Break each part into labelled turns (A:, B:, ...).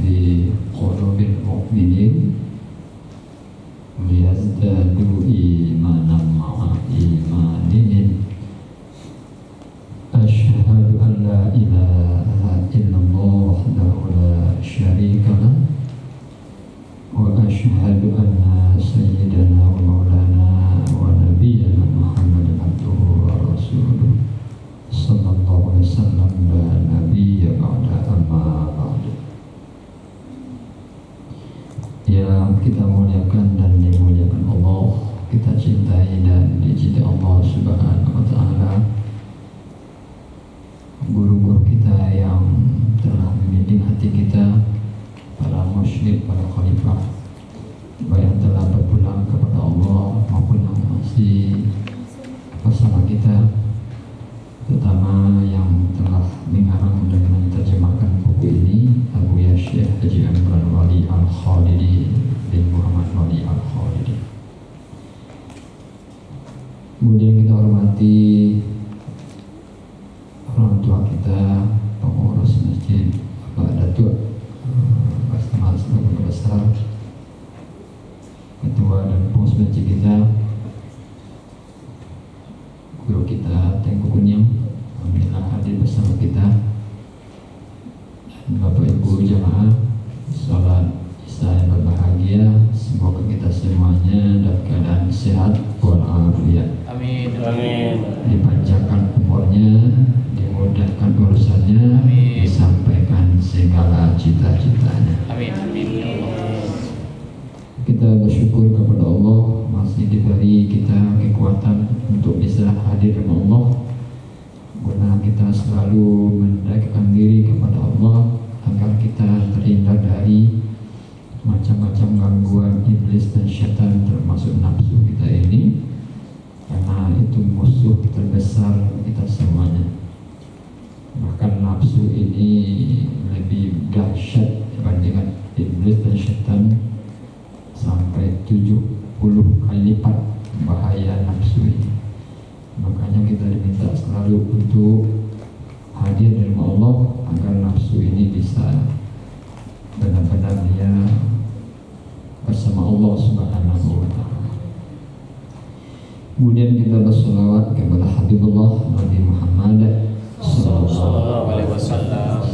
A: في قلوب المؤمنين ليزدادوا إيمانا مع إيمانهم أشهد أن لا إله إلا الله وحده لا شريك له وأشهد أن سيدنا ومولانا ونبينا محمد عبده ورسوله صلى الله عليه وسلم لا نبي بعد أما بعد. Yang kita muliakan dan dimuliakan Allah, kita cintai dan dicintai Allah Subhanahu wa Ta'ala, guru-guru kita yang telah membimbing hati kita, para muslim, para khalifah, baik yang telah berpulang kepada Allah maupun yang masih bersama kita, terutama yang telah mengarang dan menerjemahkan buku ini, Abu Syekh Haji Imran Wali Al-Khalidi bin Muhammad Wali Al-Khalidi. Kemudian kita hormati orang tua kita, pengurus masjid, Bapak Datuk Mas Guru Besar, ketua dan pengurus masjid kita, guru kita Tengku Kunyang, alhamdulillah hadir bersama kita, dan Bapak Ibu jamaah salat Isya yang berbahagia, semoga kita semuanya dalam keadaan sehat walafiat.
B: Amin. Amin.
A: Dipanjangkan umurnya, dimudahkan urusannya, amin. Disampaikan segala cita-citanya.
B: Amin. Amin.
A: Kita bersyukur kepada Allah masih diberi kita kekuatan untuk bisa hadir dengan Allah, guna kita selalu mendekatkan diri kepada Allah agar kita terhindar dari macam-macam gangguan iblis dan syaitan, termasuk nafsu kita ini, karena itu musuh terbesar kita semuanya. Bahkan nafsu ini lebih dahsyat dibandingkan iblis dan syaitan, sampai 70 kali lipat bahaya nafsu ini. Makanya kita diminta selalu untuk hadir dari Allah agar nafsu ini bisa benar-benar dia bersama Allah Subhanahu wa Ta'ala. Kemudian kita bersolawat kepada Habibullah Nabi Muhammad sallallahu alaihi wasallam.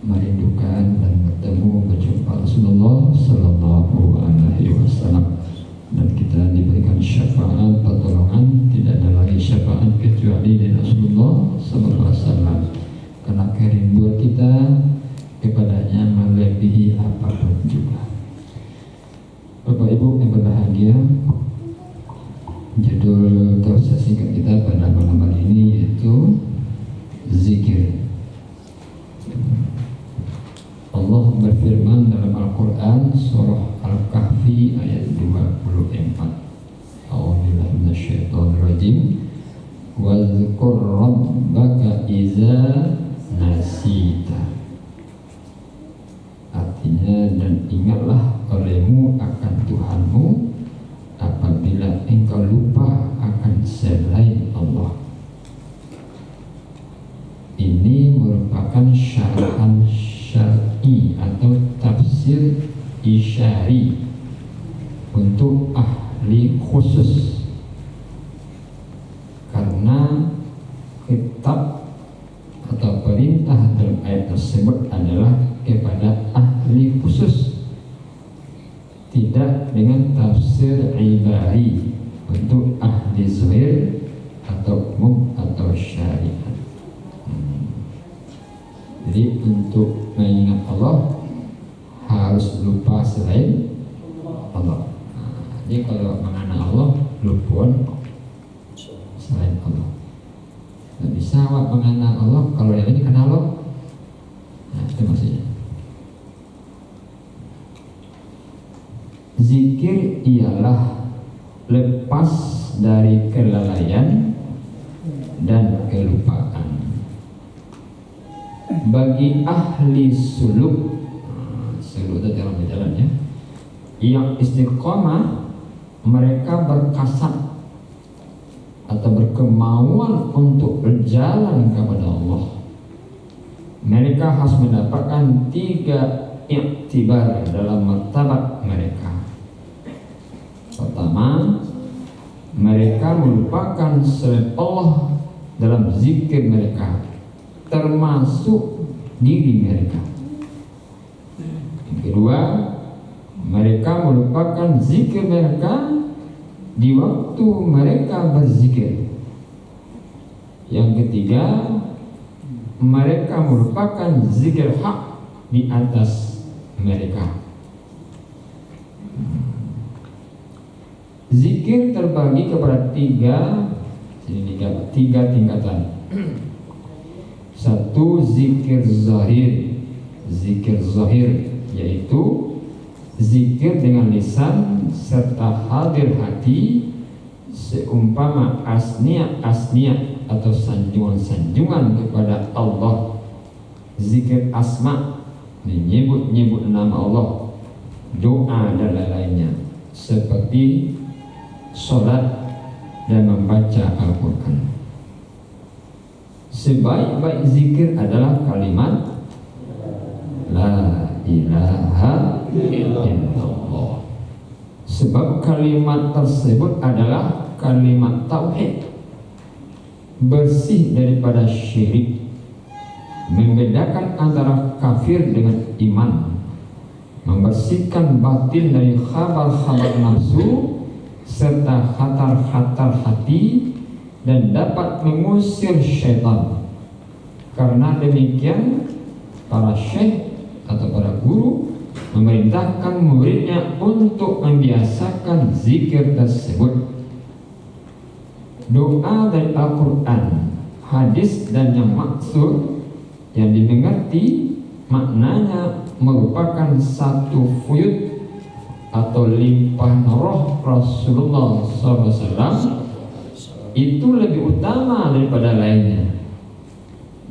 A: merindukan dan berjumpa Rasulullah Sallallahu Alaihi Wasallam, dan kita diberikan syafaat pertolongan. Tidak ada lagi syafaat kecuali dari Rasulullah Sallallahu Alaihi Wasallam, karena kerinduan kita kepadanya melebihi apapun juga. Bapak Ibu yang berbahagia, judul kursus singkat kita pada malam hari ini yaitu zikir. Allah berfirman dalam Al-Quran surah Al-Kahfi ayat 24. A'udzubillahi minasyaitonirrajim. Wazkur rabbaka iza nasita. Artinya, dan ingatlah olehmu akan Tuhanmu apabila engkau lupa akan selain Allah. Ini merupakan syarahan syar'i atau tafsir isyari untuk ahli khusus, karena kitab atau perintah dalam ayat tersebut adalah kepada ahli khusus, tidak dengan tafsir ibari untuk ahli zahir atau umum atau syariat. Jadi untuk mengingat Allah harus lupa selain Allah. Jadi kalau mengenal Allah, lupakan selain Allah. Tidak bisa awak mengenal Allah kalau yang ini kenal Allah. Nah, itu maksudnya. Zikir ialah lepas dari kelalaian dan kelupaan. Bagi ahli suluk, suluk itu dalam jalannya, yang istiqomah, mereka berkasat atau berkemauan untuk berjalan kepada Allah. Mereka harus mendapatkan 3 iktibar dalam martabat mereka. Pertama, mereka melupakan selain Allah dalam zikir mereka, termasuk diri mereka. Yang kedua, mereka melupakan zikir mereka di waktu mereka berzikir. Yang ketiga, mereka melupakan zikir hak di atas mereka. Zikir terbagi kepada tiga tingkatan. Satu, zikir zahir. Zikir zahir yaitu zikir dengan lisan serta hadir hati, seumpama asnia-asnia atau sanjungan-sanjungan kepada Allah. Zikir asma, menyebut-nyebut nama Allah, doa dan lain-lainnya, seperti sholat dan membaca Al-Quran. Sebaik-baik zikir adalah kalimat La ilaha illallah. Sebab kalimat tersebut adalah kalimat tauhid, bersih daripada syirik, membedakan antara kafir dengan iman, membersihkan batin dari khabar-khabar nafsu serta khatar-khatar hati, dan dapat mengusir syaitan. Karena demikian, para syekh atau para guru memerintahkan muridnya untuk membiasakan zikir tersebut. Doa dari Al-Quran, hadis dan yang maksud yang dimengerti maknanya merupakan satu fuyud atau limpahan roh Rasulullah SAW, itu lebih utama daripada lainnya.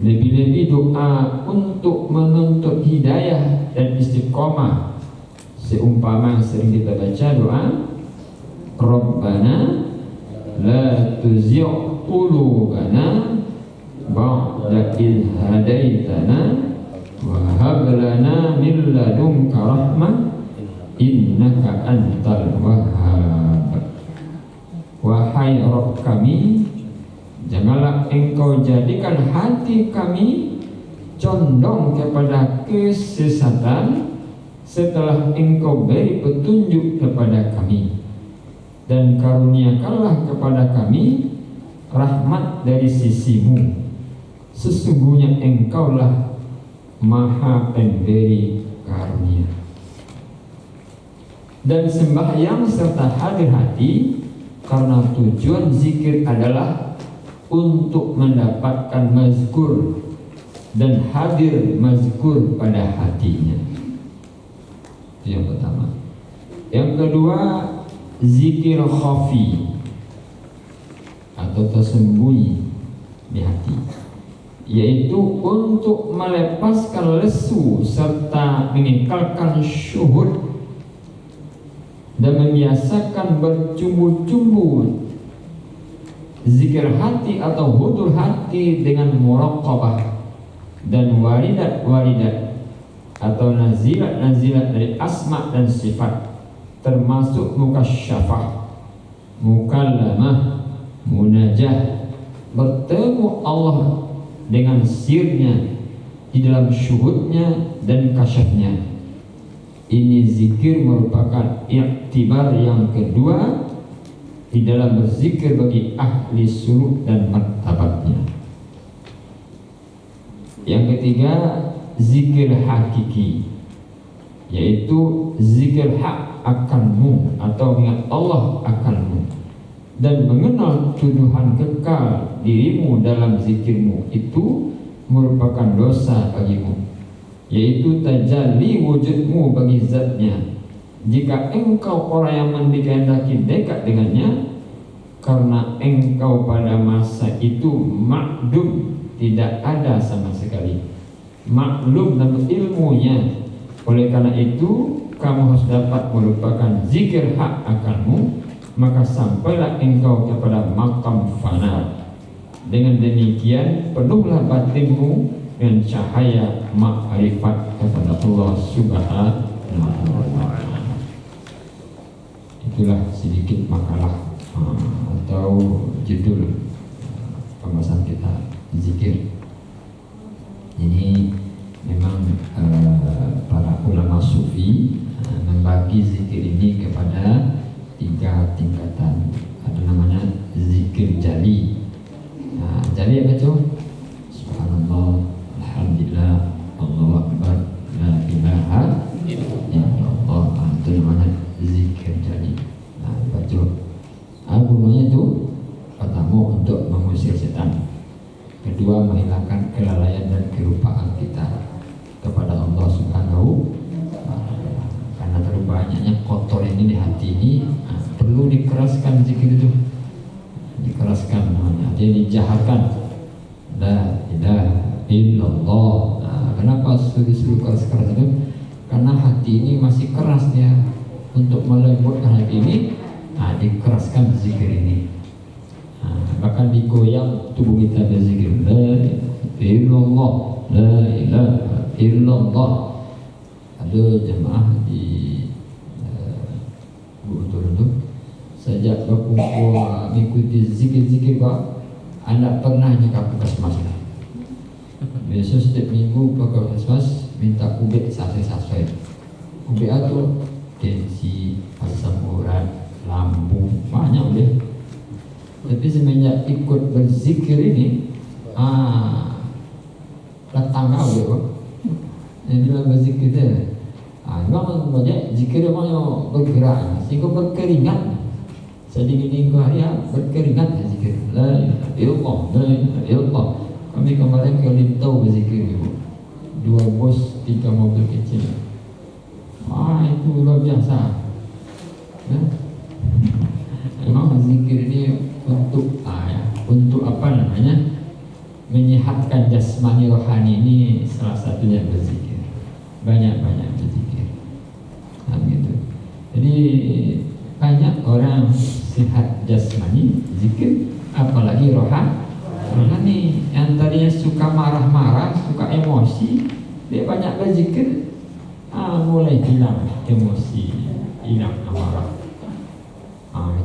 A: Lebih-lebih doa untuk menuntut hidayah dan istiqomah, seumpama yang sering kita baca doa Rabbana la tuzigh qulubana ba'da idh hadaitana wa hab lana min ladunka rahmah innaka antal wahhab. Wahai Rabb kami, janganlah engkau jadikan hati kami condong kepada kesesatan setelah engkau beri petunjuk kepada kami, dan karuniakanlah kepada kami rahmat dari sisimu, sesungguhnya engkaulah maha pemberi karunia. Dan sembahyang serta hadir hati, karena tujuan zikir adalah untuk mendapatkan mazkur dan hadir mazkur pada hatinya. Itu yang pertama. Yang kedua, zikir khafi atau tersembunyi di hati, yaitu untuk melepaskan lesu serta mengekalkan syuhud dan membiasakan bercumbu-cumbu zikir hati atau hudur hati dengan muraqabah dan waridat-waridat atau nazilat-nazilat dari asma dan sifat, termasuk mukasyafah, mukallamah, munajah, bertemu Allah dengan sirnya di dalam syuhudnya dan kasyafnya. Ini zikir merupakan iktibar yang kedua di dalam berzikir bagi ahli suluk dan martabatnya. Yang ketiga, zikir hakiki, yaitu zikir hak akanmu atau mengingat Allah akanmu dan mengenal tuduhan kekal dirimu dalam zikirmu itu merupakan dosa bagimu, yaitu tajalli wujudmu bagi zatnya. Jika engkau orang yang dikehendaki dekat dengannya, karena engkau pada masa itu makdum, tidak ada sama sekali, maklum dalam ilmunya. Oleh karena itu kamu harus dapat melupakan zikir hak akanmu, maka sampailah engkau kepada makam fana. Dengan demikian penuhlah batinmu dengan cahaya ma'rifat kepada Allah Subhanahu wa ta'ala. Itulah sedikit makalah atau judul pembahasan kita, zikir. Ini memang para ulama sufi membagi zikir ini kepada 3 tingkatan. Ada namanya zikir jali. Jali apa itu? Subhanallah, alhamdulillah, Allahu akbar, la ilaha illallah. Itu namanya zikir jali. Baca. Gunanya itu pertama untuk mengusir setan, kedua menghilangkan kelalaian dan kelupaan kita kepada Allah Subhanahu wa ta'ala. Karena terlalu banyaknya kotor ini di hati ini, perlu dikeraskan zikir itu, dikeraskan namanya, dia dijaharkan, la ilaha illallah. Kenapa suruh keras-keras itu? Karena hati ini masih keras dia. Untuk melembutkan hati ini, dikeraskan zikir ini. Bahkan digoyang tubuh kita berzikir, la ilaha illallah, la ilaha illallah. Ada jemaah di Guntur itu sejak berkumpul mengikuti zikir-zikir Pak, anda pernah nyekap puskesmas. Biasa setiap minggu ke puskesmas minta ubek sase-sase. Ubek itu tensi, asam urat, lambung, banyak deh. Tapi semenjak ikut berzikir ini, datang kau deh Pak. Yang dalam berzikir itu, memang banyak zikir memang bergerak, sehingga berkeringat. Sedikit hari berkeringat zikir. La ilaha illallah, la ilaha illallah. Kami kemarin ke Lintau berzikir itu, 2 bus 3 mobil kecil. Itu luar biasa. Memang zikir ini untuk apa namanya, menyehatkan jasmani rohani. Ini salah satunya berzikir, banyak-banyak berzikir. Gitu. Jadi banyak orang sehat jasmani zikir, apalagi rohani. Yang tadinya suka marah-marah, suka emosi, dia banyak berzikir, mulai hilang emosi, hilang amarah.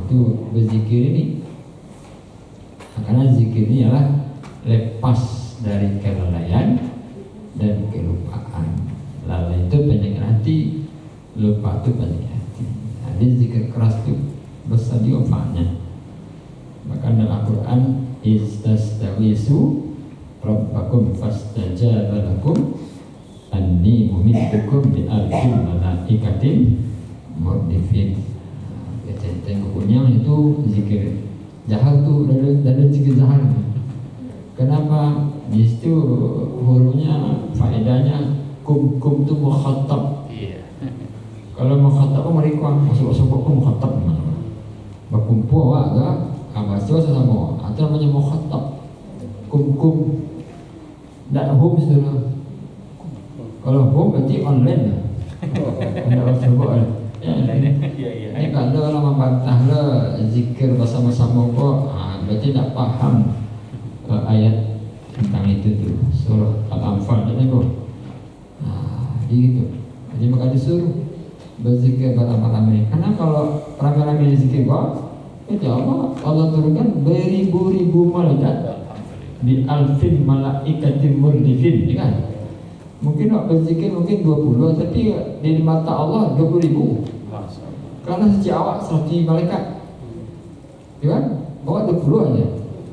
A: Itu berzikir ini, karena zikir ini adalah lepas dari kelalaian, lupa itu balik hati. Nah, jadi zikir keras itu besar juga manfaatnya. Maka dalam Al-Quran istastawisu rabbakum fastajaba lakum anni mumiddukum bi alfin malaikatin murdifin. Yang punya itu zikir jahal tuh dari zikir jahal. Kenapa? Di situ hurufnya faedahnya kum tuh mukhatab. Iya. Kalau mukhatab mereka masuk mukhatab mana? Berkumpul agak abasio sama atau namanya mukhatab. Kum tidak home sudah. Kalau home berarti online lah. Tidak sebut lah. Ini kalau orang membantah lah zikir bersama-sama kok, berarti tidak paham ayat tentang itu tuh surah Al-Anfal itu kok. Jadi gitu. Jadi maka disuruh berzikir beramai-ramai. Karena kalau ramai-ramai zikir kok, itu Allah turunkan beribu-ribu malaikat di alfin malaikatin murdifin, ya kan? Mungkin berzikir mungkin 20, tapi di mata Allah 20.000. Karena sejak awak 100 malaikat, ya kan? Bawa 20 aja.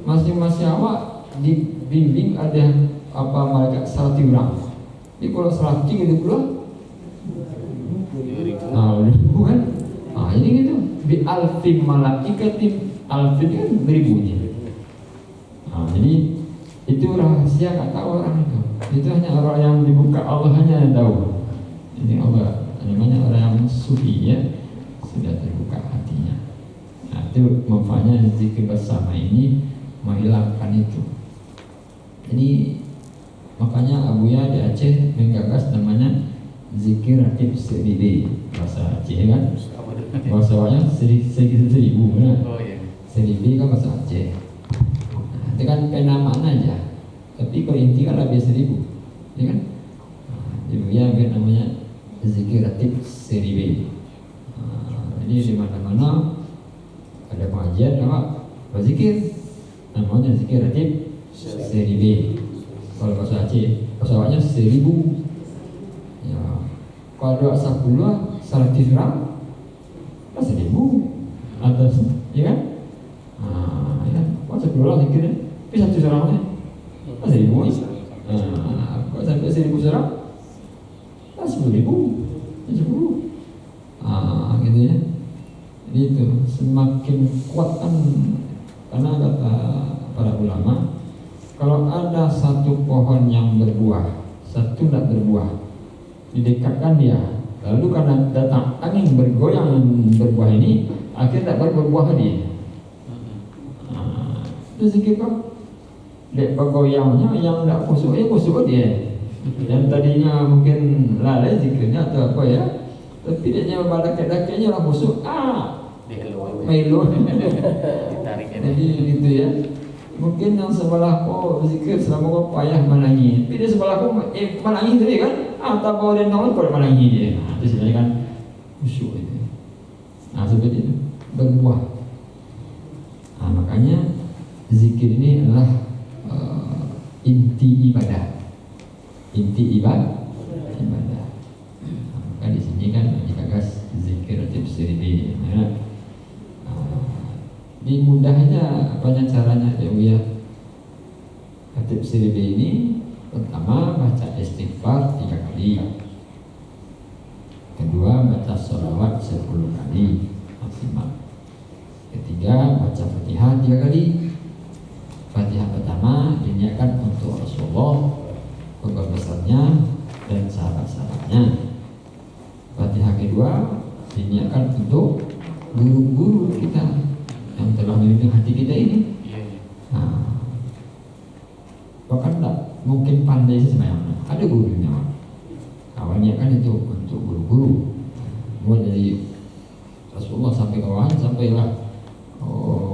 A: Masing-masing awak dibimbing ada malaikat 100 orang. Jadi kalau 100 gitu pula, ribu kan? Jadi gitu. Bi alfin malaikatin, alfin kan beribunya. Jadi itu rahasia kata orang itu. Itu hanya orang yang dibuka Allah hanya yang tahu. Jadi Allah namanya orang yang sufi ya, sudah terbuka hatinya. Nah itu manfaatnya zikir bersama ini menghilangkan itu. Jadi makanya Abuya di Aceh menggagas namanya zikir ratib seribi, bahasa Aceh kan? Bahasa Awalnya seribu kan? Seribi kan bahasa Aceh. Nah, itu kan penamaan aja. Tapi kalau inti kan lebih 1000, ya kan? Jadi ya namanya zikir ratib seribi. Jadi di mana-mana ada pengajian apa berzikir, namanya zikir ratib seribi. Kalau bahasa Aceh, bahasa Awalnya 1000. Ya, kalau ada 10 100 orang, 1000 atas, ya kan? Ya, kalau 10 orang zikirnya, tapi 100 orangnya 1000. Kalau sampai 1000 orang, 10.000, 10. Gitu ya. Jadi itu semakin kuat kan, karena kata para ulama, kalau ada satu pohon yang berbuah, satu tidak berbuah, didekatkan dia, lalu karena datang angin bergoyang berbuah ini, akhirnya tidak berbuah dia. Itu zikir kok. Dek bergoyangnya yang tidak kusuk dia. Yang tadinya mungkin lalai zikirnya atau apa ya, tapi dia balakat-dakatnya orang kusuk. Melo. Jadi gitu ya. Mungkin yang sebelah zikir selama kau payah menangi, tapi dia sebelah kau menangi tadi kan? Tak boleh nol kalau menangi dia. Itu sebenarnya kan khusyuk itu. Seperti itu berbuah. Makanya zikir ini adalah inti ibadah. Inti ibadah. Maka di sini kan digagas zikir ratib seribi. Ini mudah aja apanya caranya ya. Ratib seribi ini pertama baca istighfar 3 kali. Kedua baca sholawat 10 kali maksimal. Ketiga baca Fatihah 3 kali. Fatihah pertama diniatkan untuk Rasulullah, keluarga besarnya dan sahabat-sahabatnya. Fatihah kedua diniatkan untuk guru-guru kita yang telah membimbing hati kita ini. Bahkan tak mungkin pandai sebenarnya, ada gurunya. Awalnya kan itu untuk guru-guru, mulai dari Rasulullah sampai ke bawah, sampailah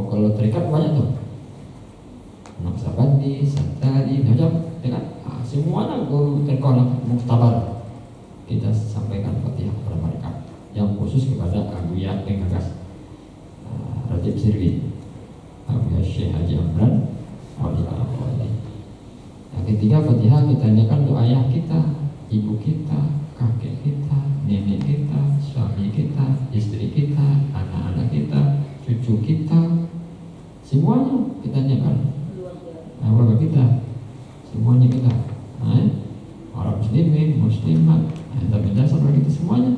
A: kalau terikat banyak tuh, Naksabandi, Santari, macam, dengan semuanya guru terkolah muktabar. Kita sampaikan Fatihah kepada mereka, yang khusus kepada Abuya penggagas ratib sirwi, Abuya Syekh Haji Amran. Yang ketiga Fatihah kita niatkan untuk ayah kita, ibu kita, kakek kita, nenek kita, suami kita, istri kita, anak-anak kita, cucu kita, semuanya kita tanyakan. Keluarga kita, semuanya kita. Orang muslimin, muslimat, tapi dasar bagi kita semuanya.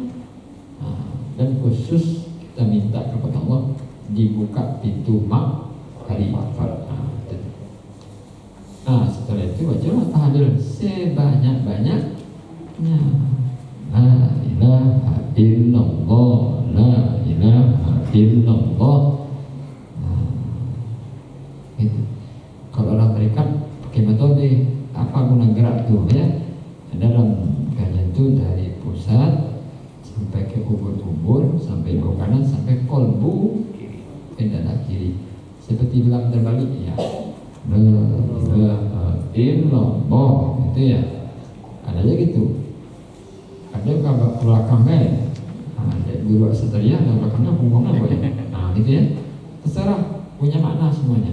A: Dan khusus kita minta kepada Allah dibuka pintu makrifat. Setelah itu bacalah tahlil sebanyak-banyaknya. La ilaha illallah, la ilaha illallah. Itu. Kalau orang terikat pakai metode apa guna gerak tuh ya? Dalam kajian itu dari pusat sampai ke ubur-ubur, sampai bawah kanan, sampai kolbu ke dada kiri. Seperti bilang terbalik ya. La ilaha illallah, gitu ya. Ada aja gitu. Ada kabar belakangnya ya. Ada guru seteria dan belakangnya pungkongnya boleh. Gitu ya. Terserah, punya makna semuanya.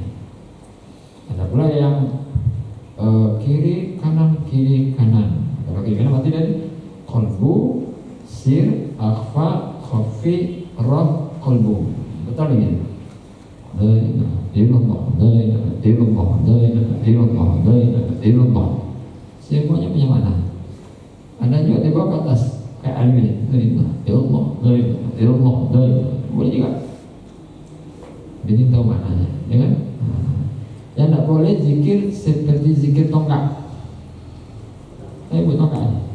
A: Ada pula yang kiri kanan. Kalau kiri kanan berarti dari kolbu, sir, akhfa, khafi, roh, kolbu. Betul ini? La ilaha illallah, la ilaha illallah, la ilaha illallah, la ilaha illallah. Semuanya punya mana? Ada juga di bawah ke atas kayak alwi, la ilaha illallah, la ilaha illallah, la ilaha. Boleh juga. Jadi tahu maknanya, ya kan? Yang tidak boleh zikir seperti zikir tongkat. Buat tongkat.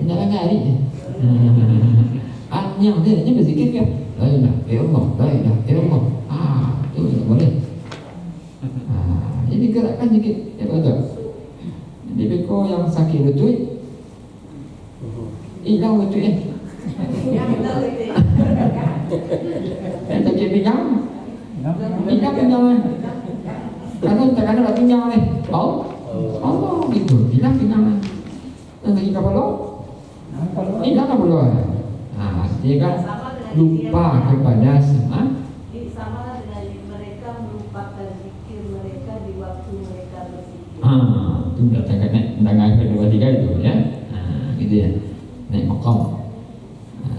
A: Jangan nyari. Yang dia berzikir kan? La ilaha illallah, la ilaha illallah. Itu tidak boleh. Jadi gerakkan sedikit, ya betul. Jadi beko yang sakit lutut, hilang lutut yang sakit pinggang, hilang pinggang. Karena kadang ada pinggang nih, Allah gitu, hilang pinggang. Yang sakit kepala, hilang kepala. Dia kan lupa kepada semua.
B: Sama dengan mereka melupakan zikir mereka di waktu mereka berzikir.
A: Itu datangkan kedua tiga itu ya. Gitu ya. Naik maqam.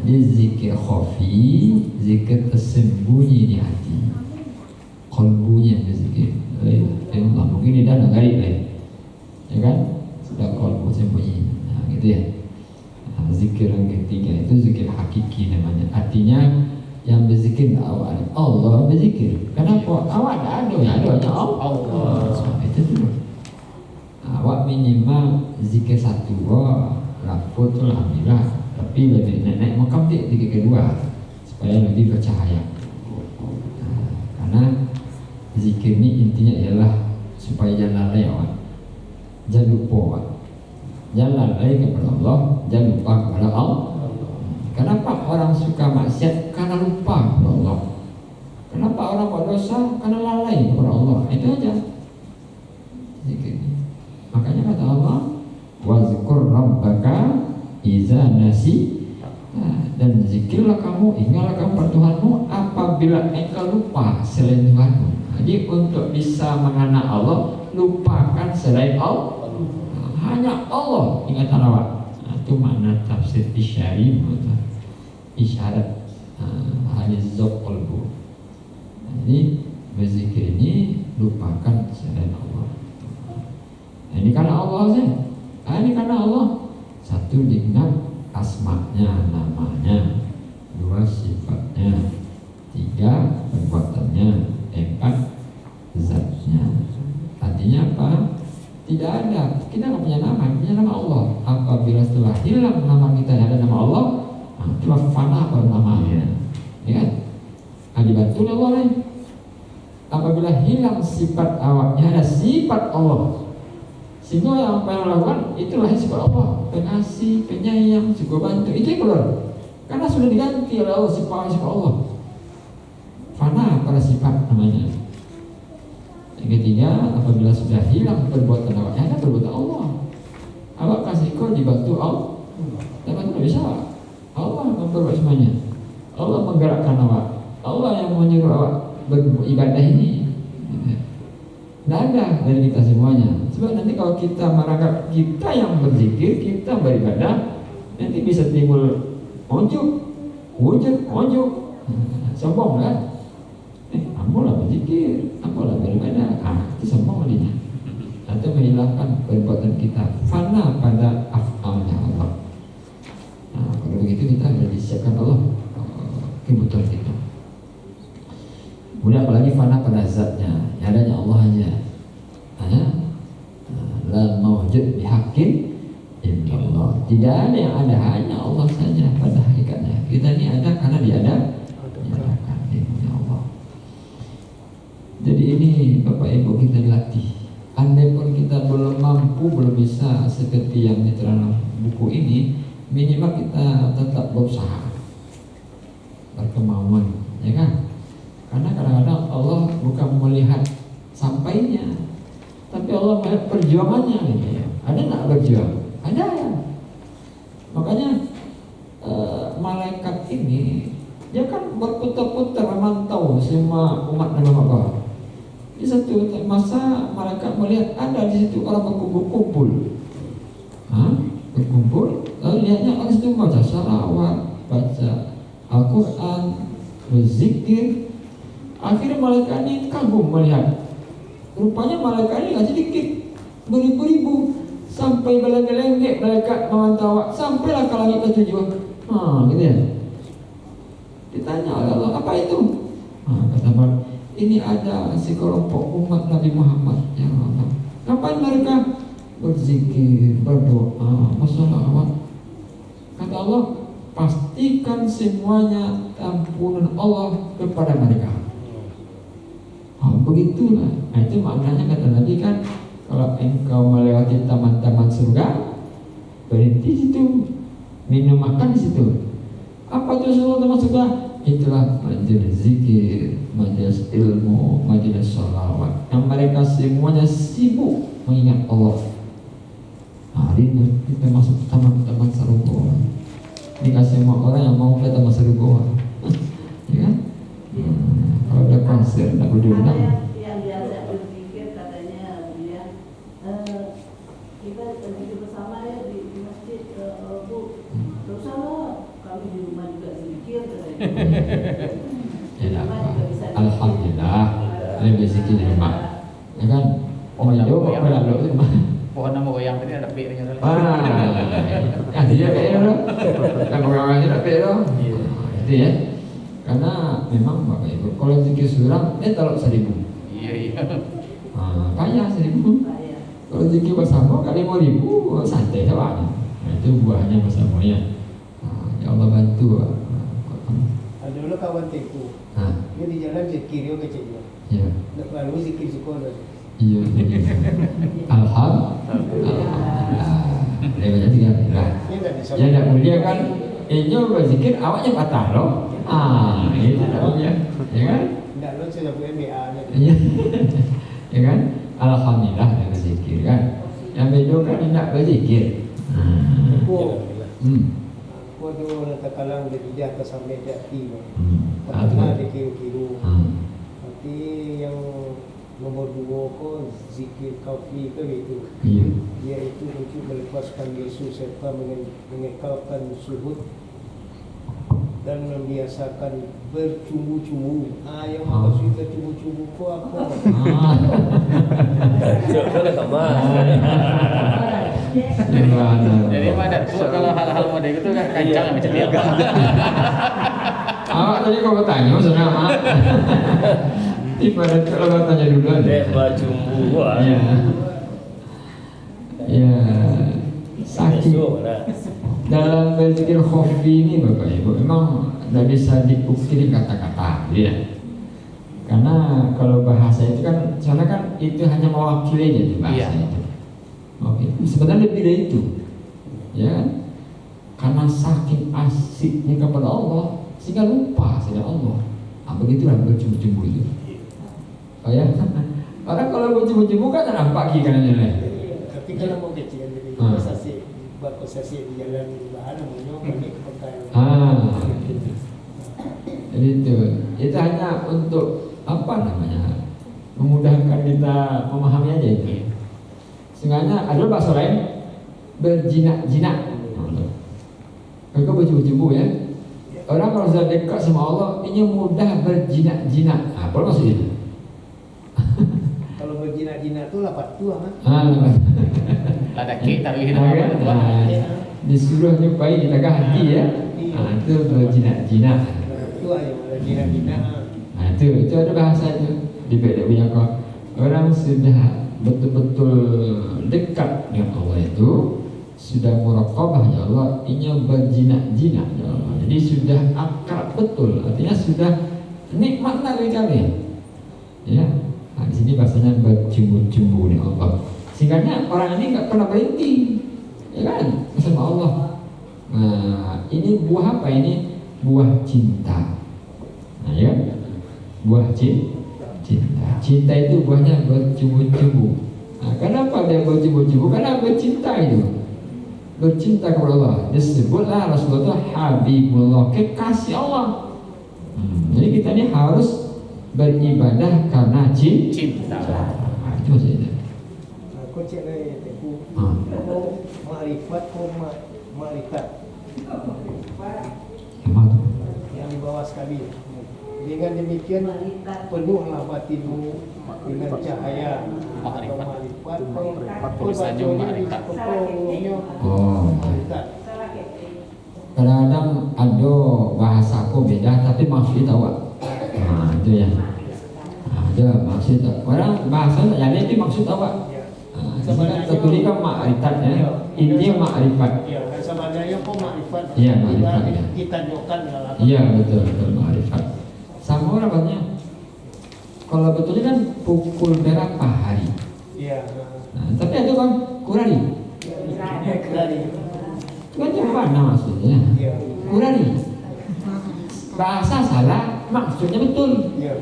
A: Dia zikir khafi, zikir tersembunyi di hati. Qalbunya dia zikir. Allah mungkin dia dah gaib ya kan? Sudah qalbu sembunyi. Gitu ya. Zikir yang ketiga itu zikir hakiki namanya. Artinya yang berzikir awak Allah berzikir. Kenapa? Awak tak ada, yang ada hanya Allah. Itu dulu. Awak minimal zikir satu, lafaz alhamdulillah. Tapi lebih naik makam dia zikir kedua supaya lebih bercahaya. Karena zikir ini intinya ialah supaya jangan lalai awak, jangan lupa awak, jangan lalai kepada Allah, jangan lupa kepada Allah. Kenapa orang suka maksiat? Karena lupa kepada Allah. Kenapa orang buat dosa? Karena lalai kepada Allah. Itu aja zikir. Makanya kata Allah, wazkur rabbaka iza nasi. Dan zikirlah kamu, ingatlah kamu pada Tuhanmu apabila engkau lupa selain Tuhanmu. Jadi untuk bisa mengenal Allah, lupakan selain Allah. Hanya Allah ingatan awak. Itu makna tafsir isyari, isyarat halizat qalbu. Jadi berzikir ini lupakan selain Allah. Ini karena Allah saja. Ini karena Allah. Satu, diingat asma'nya, namanya. Dua, sifatnya. Tiga, perbuatannya. Empat, zatnya. Artinya apa? Tidak ada, kita nggak punya nama Allah. Apabila setelah hilang nama kita ada nama Allah, cuma fana baru namanya, ya kan? Dibantu oleh Allah lain. Apabila hilang sifat awaknya ada sifat Allah, sehingga yang apa yang lakukan itulah sifat Allah, pengasih, penyayang, suka bantu, itu yang keluar. Karena sudah diganti oleh Allah sifat Allah. Fana pada sifat namanya. Yang ketiga, apabila sudah hilang perbuatan awaknya, ada perbuatan Allah. Awak kasih kau dibantu Allah, tapi tidak bisa. Allah memperbuat semuanya. Allah menggerakkan awak. Allah yang menyuruh awak beribadah ini. Tidak ada dari kita semuanya. Sebab nanti kalau kita merangkap kita yang berzikir, kita beribadah, nanti bisa timbul ujub, sombong kan? Ambolah berzikir, ambolah beribadah, itu sombong jadinya. Atau menghilangkan perbuatan kita, fana pada af'alnya Allah. Nah, kalau begitu kita harus disiapkan Allah kebutuhan kita. Kemudian apalagi fana pada zatnya, adanya Allah aja. La mawjud bihaqqin illallah. Tidak ada yang ada, hanya Allah saja pada hakikatnya. Kita ini ada karena diadakan ya Allah. Jadi ini Bapak Ibu kita dilatih. Andai pun kita belum mampu, belum bisa seperti yang diterangkan buku ini, minimal kita tetap berusaha, berkemauan, ya kan? Karena kadang-kadang Allah bukan melihat sampainya, tapi Allah melihat perjuangannya. Gitu ya. Ada nggak berjuang? Ada. Makanya malaikat ini dia kan berputar-putar memantau semua umat Nabi Muhammad. Di satu masa malaikat melihat ada di situ orang berkumpul, lalu lihatnya orang situ baca salawat, baca Al-Quran, berzikir. Akhirnya malaikat ini kagum melihat, rupanya malaikat ini nggak sedikit, beribu-ribu, sampai geleng-geleng malaikat memantau, sampailah ke langit ketujuh. Gitu ya. Ditanya oleh Allah, apa itu? Kata malaikat, ini ada sekelompok umat Nabi Muhammad, ya Allah. Ngapain mereka? Berzikir, berdoa, bersolawat. Kata Allah, pastikan semuanya ampunan Allah kepada mereka. Begitulah. Nah, itu maknanya kata Nabi kan, kalau engkau melewati taman-taman surga, berhenti di situ, minum makan di situ. Apa itu semua taman surga? Itulah majelis zikir, majelis ilmu, majelis sholawat, yang mereka semuanya sibuk mengingat Allah. Ini kita masuk taman-taman surga. Dikasih semua orang yang mau ke taman surga, ya kan? Kalau ada konser, tidak boleh diundang.
B: Yang biasa berzikir katanya dia, kita berzikir bersama ya di masjid, Bu. Terus kami di rumah juga zikir katanya.
A: Alhamdulillah, lebih zikir di rumah, ya kan?
C: Pohon nama goyang tadi ada P-nya.
A: Dia P loh, yang orang ada P loh. Itu ya. Karena memang Bapak Ibu, kalau zikir seorang, taruh 1.000.
C: Iya.
A: Payah 1.000. Kalau zikir bersama kali 5.000, santai doang. Nah, itu buahnya bersamanya. Ya Allah bantu.
D: Ada dulu kawan teku. Dia di jalan zikir dia kecilnya.
A: Iya.
D: Lalu zikir sekolah.
A: Iya. Alhamdulillah. Levelnya 3. Ya tidak mulia kan? Ini berzikir awaknya patah loh. Itu namanya, ya kan?
D: Tidak lo sudah punya MBA.
A: Iya, ya kan? Alhamdulillah ada berzikir kan? Yang beda kan tidak berzikir.
D: Waktu nak kalang dari jatuh sampai jati,
A: Apa?
D: karena ada kilo-kilo. Tapi yang nomor 2 ko zikir kafi ke itu.
A: Iya.
D: Dia itu untuk melepaskan Yesus serta mengekalkan suhud dan membiasakan bercumbu-cumbu. Yang maksud bercumbu-cumbu ko apa?
E: Jangan kemana?
C: Jadi pada tuh kalau hal-hal model itu kan kancang yang macam dia.
A: Awak tadi kau bertanya sama ibarat kalau tanya dulu aja.
E: Bercumbu.
A: Iya. Ya, sakit. Dalam berzikir khofi ini Bapak Ibu memang tidak bisa dipukiri kata-kata, ya. Karena kalau bahasa itu kan, soalnya kan itu hanya mewakili aja di bahasa itu. Oke, sebenarnya lebih dari itu, ya kan? Karena saking asiknya kepada Allah sehingga lupa sama Allah. Begitulah bercumbu-cumbu itu. Oh ya, orang kalau bercumbu-cumbu kan nampak gigi kanannya lah.
D: Tapi kalau mau kecil jadi berkonsesi di jalan bahan namanya balik ke pekan.
A: Jadi itu hanya untuk apa namanya, memudahkan kita memahami aja itu. Sehingga ada bahasa lain berjinak-jinak. Mereka berjumbu-jumbu ya. Orang kalau sudah dekat sama Allah, ini mudah berjinak-jinak. Apa maksud itu?
D: Kalau berjinak-jinak tuh lapat tua kan?
C: Ada ki tapi kita
A: disuruh nyupai jaga hati ya. Itu berjinak-jinak.
D: Tua yang berjinak-jinak.
A: Itu ada bahasa itu di punya kau. Orang sudah betul-betul dekat dengan Allah itu, sudah muraqabah ya Allah, ini berjinak-jinak ya Allah. Jadi sudah akrab betul, artinya sudah nikmat kali. Ya, nah, di sini bahasanya berjumbu-jumbu nih Allah. Sehingga orang ini nggak pernah berhenti, ya kan, bersama Allah. Nah, ini buah apa ini? Buah cinta. Nah, ya, buah cinta. Cinta itu buahnya berjumbu-jumbu. Nah, kenapa dia berjumbu-jumbu? Karena bercinta itu. Bercinta kepada Allah. Disebutlah Rasulullah Habibullah, kekasih Allah. Jadi kita ini harus beribadah karena cinta. Itu maksudnya.
D: Aku cek lagi teku. Ma'rifat atau ma'rifat? Yang di bawah sekali. Dengan demikian penuhlah batinmu dengan cahaya atau ma'rifat.
C: Tulisannya ma'rifat.
A: Kadang-kadang ada bahasa aku beda tapi maksudnya tahu. Nah itu ya. Ada maksud orang bahasa tak jadi itu maksud tahu. Sebenarnya tertuliskan ma'rifat ya. Ini ma'rifat.
D: Ya, sebenarnya kok ma'rifat.
A: Iya ma'rifat ya.
D: Kita jauhkan dalam.
A: Iya betul ma'rifat. Sama rapatnya. Kalau betulnya kan pukul berapa hari?
D: Iya.
A: Nah, tapi ada kan kurari.
D: Kurari.
A: Itu kan yang mana maksudnya?
D: Iya.
A: Kurari. Bahasa salah, maksudnya betul.
D: Iya.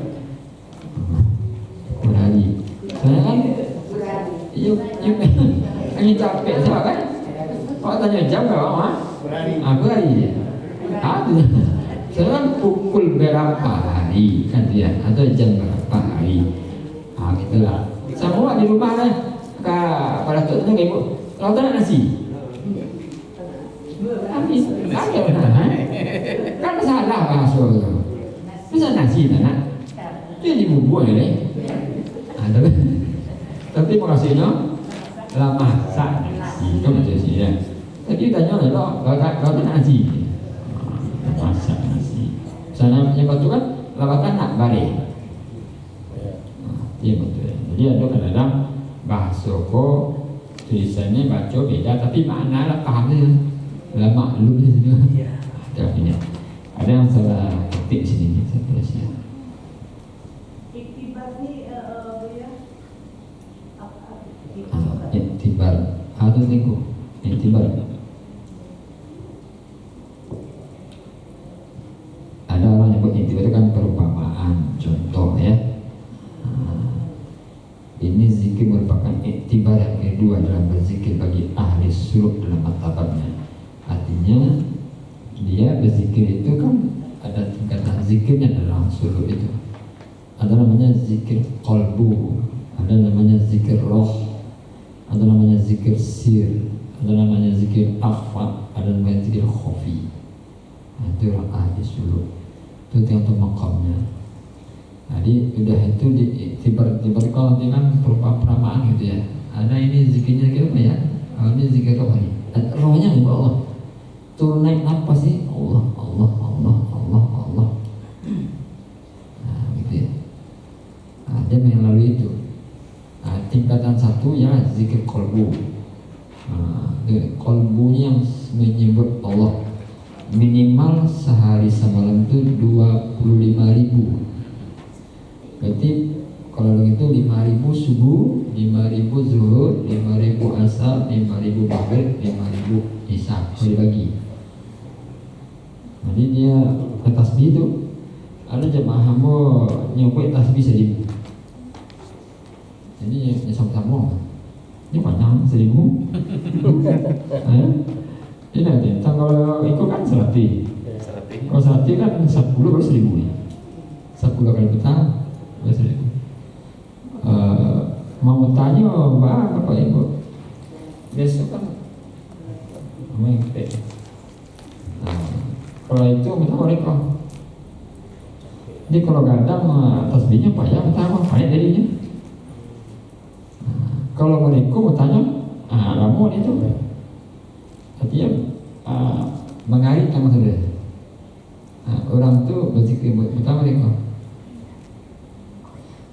A: Kurari. Saya kan, yuk, ini capek sama kan? Kalau tanya jam berapa mah?
D: Kurari.
A: Kurari. Saya kan pukul berapa hari kan dia atau jam berapa hari? Gitulah. Semua di rumah lah. Pada waktu itu ibu, kalau tak nasi. Habis ada kan salah bahasa itu. Bisa nasi tak nak? Jadi bubur ni. Tapi maksudnya lah masak nasi tu macam ni ya. Tadi tanya lah, kalau tak nasi. Masak nasi. Sana yang betul kan lawatan nak balik. Iya betul. Jadi ada kadang-kadang bahasa ko tulisannya baca beda tapi makna lah pahamnya. Lah maklumnya juga. Ada ini. Ada yang salah ketik sini saya tulisnya.
B: Iktibar ni ya.
A: Iktibar. Atau tengok. Iktibar. Ada orang yang iktibar itu kan perumpamaan, contoh ya. Ini zikir merupakan iktibar yang kedua dalam berzikir bagi ahli suluk dalam martabatnya. Artinya dia berzikir itu kan ada tingkatan zikirnya dalam suluk itu. Ada namanya zikir qalbu, ada namanya zikir roh, ada namanya zikir sir, ada namanya zikir akhfa, ada namanya zikir khafi. Itu orang ahli suluk. Itu tingkat makamnya. Jadi udah itu tiba-tiba kalau nanti kan berupa peramaan gitu ya. Ada ini zikirnya gitu apa ya? Ini zikir roh nih. Rohnya nih Allah. Turun naik apa sih? Allah. Nah gitu ya. Dia melalui itu. Tingkatan satu ya zikir kolbu. Kolbunya yang menyebut Allah minimal sehari semalam itu 25.000. Berarti kalau begitu 5.000 subuh, 5.000 zuhur, 5.000 asar, 5.000 maghrib, 5.000 isya dibagi. Jadi dia ke tasbih itu ada jemaah hamba nyampe tasbih 1.000. Jadi ya sama-sama. Ini panjang 1.000. Ini nanti kalau ikut kan 100. Kalau 100 kan 10 baru 1.000 nih. 10 kali petang. mau tanya Bapak Ibu, biasa kan mengikuti. Kalau itu minta mereka. Jadi kalau gadang tasbihnya payah minta apa? Payah jadinya. Kalau mereka mau tanya, lamun itu, artinya mengarit sama saudara. Orang tuh berzikir minta mereka.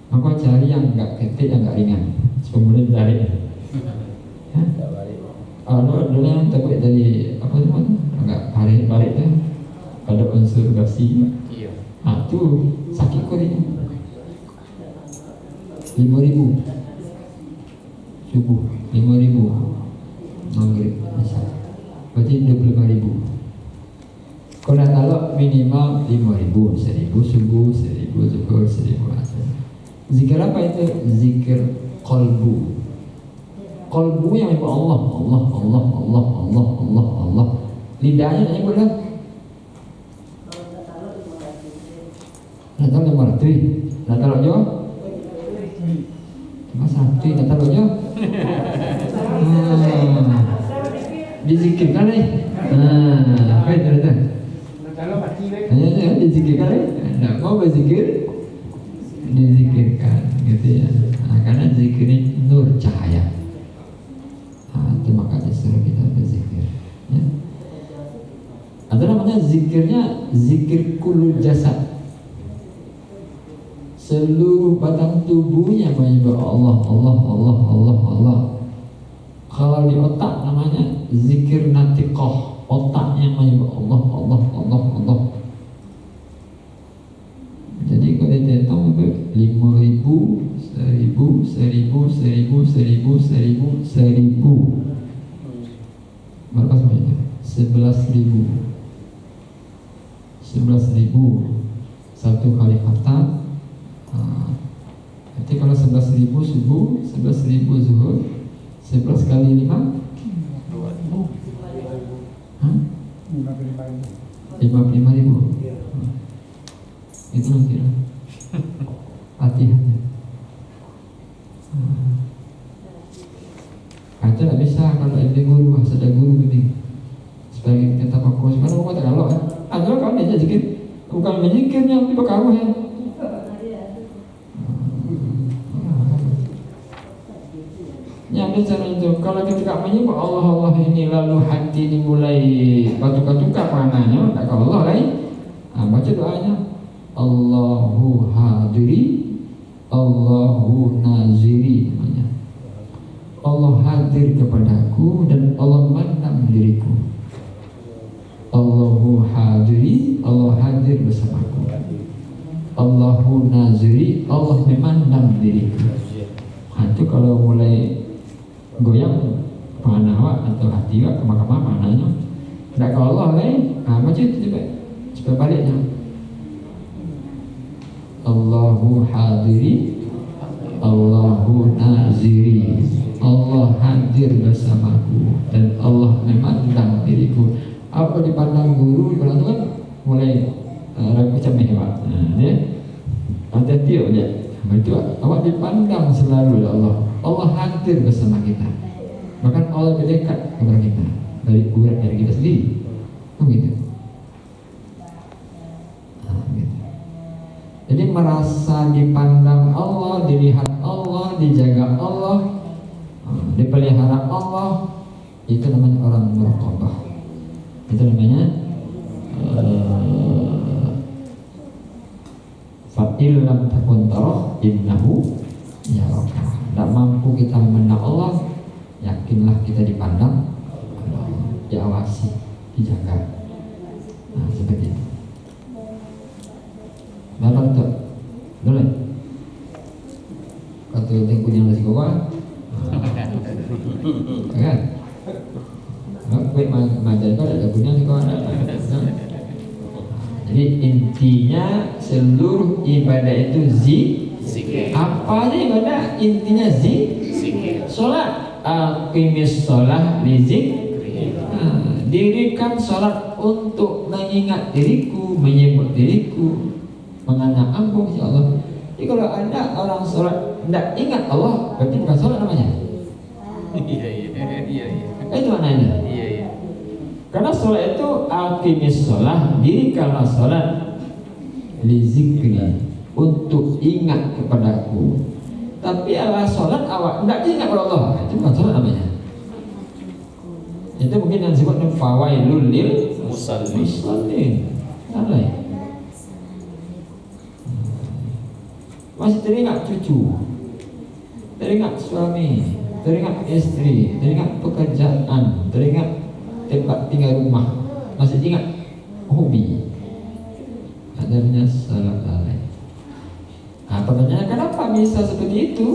A: Maka cari yang enggak ketik, yang enggak ringan. Kemudian cari. Dulu yang takut dari apa namanya? Agak balik tu. Ada unsur gasi.
C: Iya.
A: Tu sakit kau ni. 5,000 subuh, 5,000 maghrib, berarti 25,000. Kau nak taruh minimal 5,000, 1,000 subuh, 1,000 zuhur, 1,000 asar. Zikir apa itu? Zikir qalbu. Qalbu yang menyebut Allah, Allah, Allah, Allah, Allah, Allah, Allah. Lidahnya nak nyebut lah. Nak taruh 500, nak taruh jauh. Masa tu nak taruh jauh. Dizikirkan ni. Baik tuan-tuan. Ya, dizikirkan ni. Nak mau berzikir, dizikirkan, gitu ya. Karena zikir ini nur cahaya. Itu maka disuruh kita berzikir. Ya. Ada namanya zikirnya zikir kulul jasad. Seluruh batang tubuhnya menyebut Allah, Allah, Allah, Allah, Allah. Kalau di otak namanya zikir natiqah, otaknya menyebut Allah, Allah, Allah, Allah. Jadi kalau dihitung itu 5,000, 1,000, 1,000, 1,000, 1,000, 1,000, 1,000. Berapa semuanya? 11,000. 11,000 satu kali khatam. Nanti kalau 11,000 subuh, 11,000 zuhur, 11 kali 5 55,000. Itu lah kira latihannya. Itu tak bisa kalau ada guru, ada guru ini sebagai kita fokus. Mana bukan tak kalau adalah kalau dia zikir bukan menyikirnya tapi berkaruh ya. Yang bicara itu kalau ketika menyebut Allah Allah ini lalu hati ini mulai batu-batuka panahnya, tak kalau Allah lain. Baca doanya Allahu hadiri, Allahu naziri namanya. Allah hadir kepadaku dan Allah memandang diriku. Allahu hadiri, Allah hadir bersamaku. Allahu naziri, Allah memandang diriku. Itu kalau mulai goyang panah awak atau hati awak kemana-mana panahnya. Tak kalau Allah lain, macam itu cepat baliknya. Allahu hadiri, Allahu naziri, Allah hadir bersamaku dan Allah memandang diriku. Apa dipandang guru, dipandang tu kan mulai ragu camih awak. Dia hati-hati aja. Itu awak dipandang selalu oleh Allah. Allah hadir bersama kita. Bahkan Allah berdekat kepada kita dari urat dari kita sendiri. Begitu. Gitu. Jadi merasa dipandang Allah, dilihat Allah, dijaga Allah, dipelihara Allah, itu namanya orang muraqabah. Itu namanya fa'il lam takun tarah innahu yaraka. Tak mampu kita memandang Allah, yakinlah kita dipandang Allah, diawasi, dijaga. Seperti itu. Dalam tu, boleh. Kata tengku yang nasi kawan, kan? Baik majar kau ada punya nasi kawan. Jadi intinya seluruh ibadah itu zikir. Apa aja ibadah? Intinya zikir. Solat, aqimis solah li zikri. Dirikan solat untuk mengingat diriku, menyebut diriku, mengenal ampun insya Allah. Jadi kalau ada orang sholat tidak ingat Allah, berarti bukan sholat namanya.
C: Iya.
A: Itu maknanya.
C: Iya.
A: Karena sholat itu aqimis sholat, dirikanlah sholat li zikri, untuk ingat kepadaku. Tapi ala sholat awak tidak ingat kepada Allah, itu bukan sholat namanya. Itu mungkin yang disebut fawailul lil musallin. Salah ya? Masih teringat cucu, teringat suami, teringat istri, teringat pekerjaan, teringat tempat tinggal rumah, masih ingat hobi, adanya salat lalai. Pertanyaannya kenapa bisa seperti itu?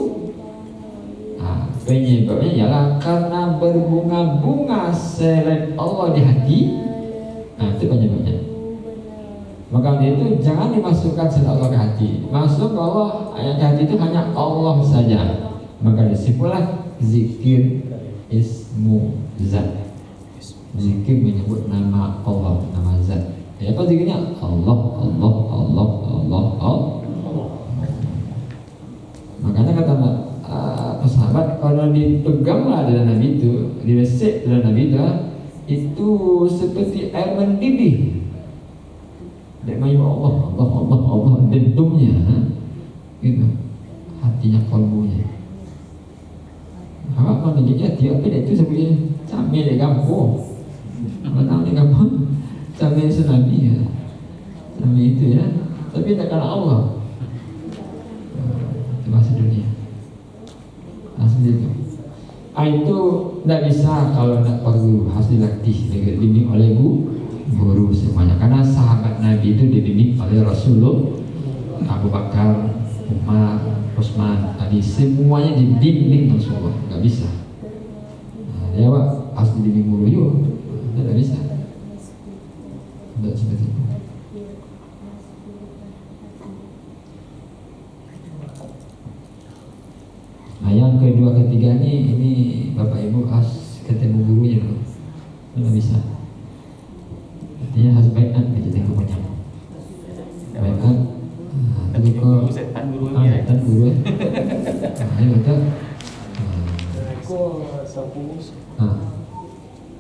A: Penyebabnya ialah karena berbunga-bunga selain Allah di hati. Itu penyebabnya. Maka itu jangan dimasukkan selain Allah ke hati. Masuk ke Allah yang di hati itu hanya Allah saja. Maka disebutlah zikir ismu zat. Zikir menyebut nama Allah, nama zat. Apa zikirnya? Allah. Makanya kata sahabat, kalau dipeganglah dalam Nabi itu, diresik dalam Nabi itu seperti air mendidih. Dia mayu Allah, dendumnya, gitu, hatinya, kalbunya. Apa mendidinya tiap dia itu seperti camil di kampung, menang di kampung, camil senabi ya, camil itu ya, tapi tak kena Allah. Itu bahasa dunia. Asli itu. Itu tidak bisa kalau tidak perlu harus dilatih, dibimbing oleh guru semuanya. Karena sahabat Nabi itu dibimbing oleh Rasulullah, Abu Bakar, Umar, Utsman, Ali, semuanya dibimbing Rasulullah. Tidak bisa. Dia harus dibimbing guru yuk, tidak bisa. Tidak seperti itu. Nah yang kedua ketiga ini Bapak Ibu harus ketemu gurunya loh. Nggak bisa. Artinya harus baikat kita tengok banyak. Baikat. Tapi kok setan gurunya. Setan guru. Ayo betul.
D: Aku sapus.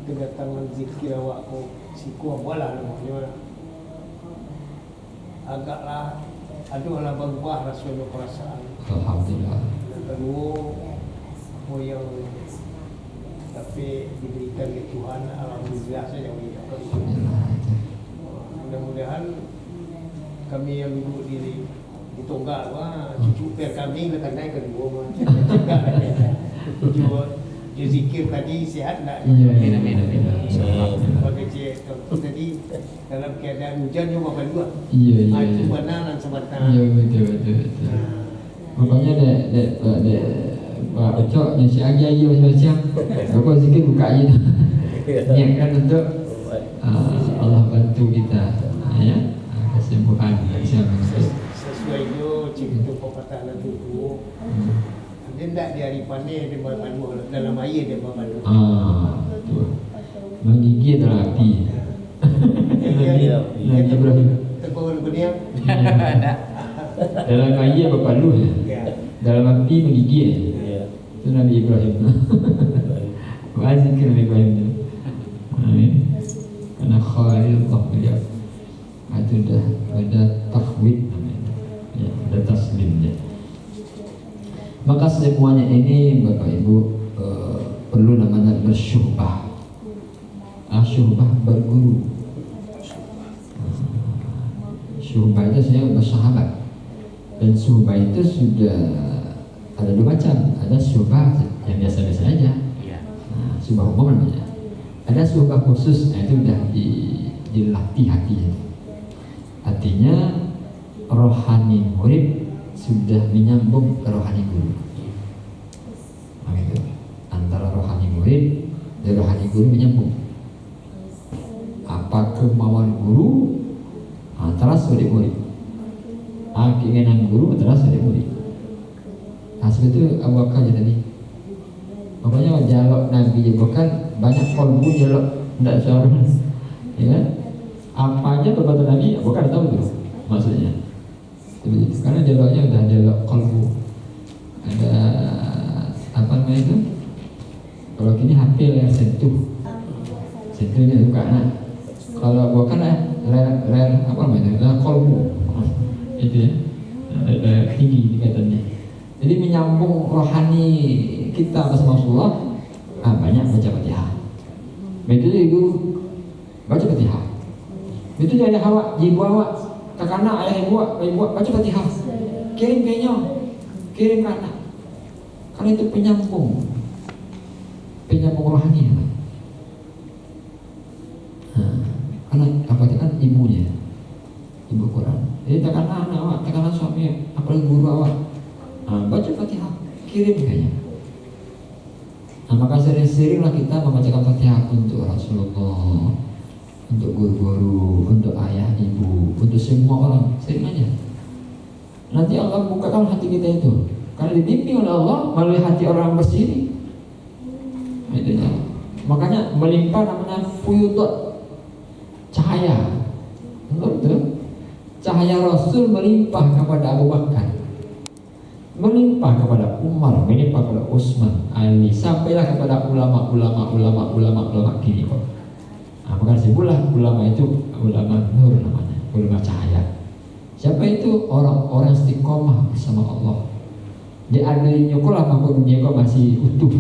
D: Kedatangan zikir awak ko siku bola namanya. Agaklah adalah berubah rasa perasaan.
A: Alhamdulillah.
D: Kedua yang tapi diberikan oleh Tuhan, alhamdulillah saja. Mudah-mudahan kami yang duduk di Tonggak, cucu per kami letak naik kedua, cucu dia zikir tadi sehat tak?
C: Amin.
D: Bagi cik tadi dalam keadaan hujan cuma berdua.
A: Iya.
D: Itu benar dan sebatang.
A: Iya betul. Makanya Pak Pecok yang siang aja macam apa zikir buka aja niatkan untuk Allah bantu kita ya kesembuhan
D: sesuai yo cerita pepatah lagu tu dia tak di hari panen dia berpadu dalam air dia berpadu
A: betul menggigit dalam api Nabi Ibrahim
D: tegur beniak
A: dalam air berpadu dalam api menggigit itu Nabi Ibrahim. Wazikir Nabi Ibrahim. Amin. Karena Khalilullah beliau. Itu dah ada takwid namanya. Ya, ada taslimnya. Maka semuanya ini Bapak Ibu perlu namanya bersyubah. Syubah berguru. Syubah itu saya bersahabat. Dan syubah itu sudah ada dua macam, ada syubah yang biasa-biasa aja, syubah umum namanya. Ada syubah khusus, itu sudah dilatih hatinya. Artinya rohani murid sudah menyambung ke rohani guru. Nah, itu antara rohani murid dan rohani guru menyambung. Apa kemauan guru antara murid murid, keinginan guru antara murid. Hasil itu Abu Bakar je tadi. Pokoknya jalok Nabi je bukan banyak kolbu jalok tidak seorang. Ya, apa aja perbuatan Nabi Abu Bakar tahu tu maksudnya. Seperti itu. Karena dialognya udah dialog kolbu. Ada apa namanya itu? Kalau gini HP layar sentuh, sentuhnya suka. Nah, kalau bukan layar apa namanya? Layar kolbu. Itu ya, layar tinggi tingkatannya. Jadi menyambung rohani kita bersama Rasulullah. Banyak baca Fatihah. Begitu itu baca Fatihah. Itu dari awak, ibu awak, kakak anak, ayah ibu awak baca Fatihah. Kirim ke nyong, kirim ke anak. Karena itu penyambung rohani. Karena apa itu kan ibunya, ibu Quran. Jadi tekan anak awak, tekan suami, apalagi guru awak. Baca Fatihah, kirim kayaknya. Maka sering-seringlah kita membacakan Fatihah untuk Rasulullah, untuk guru-guru, untuk ayah, ibu, untuk semua orang. Sering aja. Nanti Allah bukakan hati kita itu. Karena dibimbing oleh Allah melalui hati orang bersih ini. Itu ya. Makanya melimpah namanya fuyudot, cahaya. Betul? Cahaya Rasul melimpah kepada Abu Bakar, melimpah kepada Umar, melimpah kepada Utsman, Ali, sampailah kepada ulama kini kok. Maka disebutlah ulama itu ulama nur namanya, ulama cahaya. Siapa itu? Orang-orang istiqomah bersama Allah. Di adanya kok lama kok dunia kok masih utuh.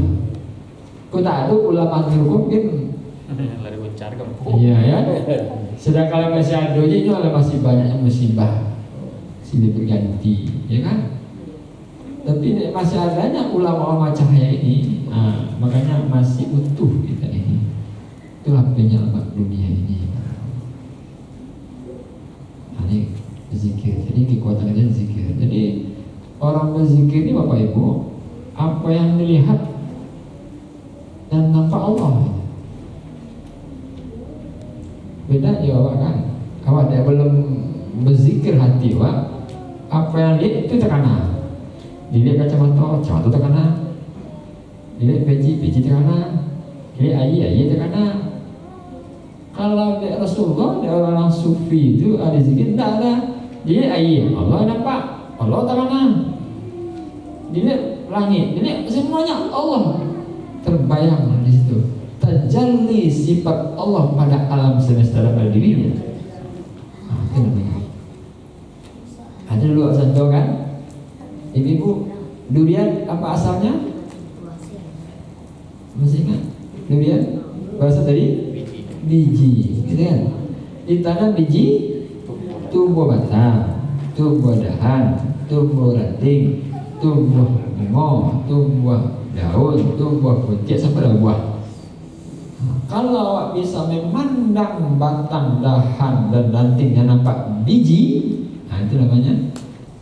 A: Kok tak ada ulama nur kok mungkin
C: lari bencar kamu.
A: iya ya. Sedangkan kalau masih ada ini masih banyak musibah, silih berganti, ya kan? Tapi masih adanya ulama-ulama cahaya ini, makanya masih utuh kita ini. Itulah penyelamat dunia ini. Ini zikir. Jadi kekuatan kita zikir. Jadi orang berzikir ini Bapak Ibu, apa yang dilihat dan nampak Allah. Beda ya awak kan. Awak dia belum berzikir hati awak, apa yang lihat itu tekanan. Dilihat kacamata tekanan. Dilihat peci tekanan. Dilihat ayi tekanan. Kalau dia Rasulullah, dia orang sufi itu ada zikir, tidak ada. Dilihat ayi, Allah nampak, Allah tekanan. Dilihat langit, dilihat semuanya Allah terbayang di situ. Tajalli sifat Allah pada alam semesta pada dirinya. Itu namanya. Ada dulu contoh kan? Ibu, durian apa asalnya? Masih ingat? Durian bahasa dari biji, gitu kan? Ditanam biji, tumbuh batang, tumbuh dahan, tumbuh ranting, tumbuh bunga, tumbuh daun, tumbuh pucuk sampai ada buah. Kalau awak bisa memandang batang, dahan dan rantingnya nampak biji, itu namanya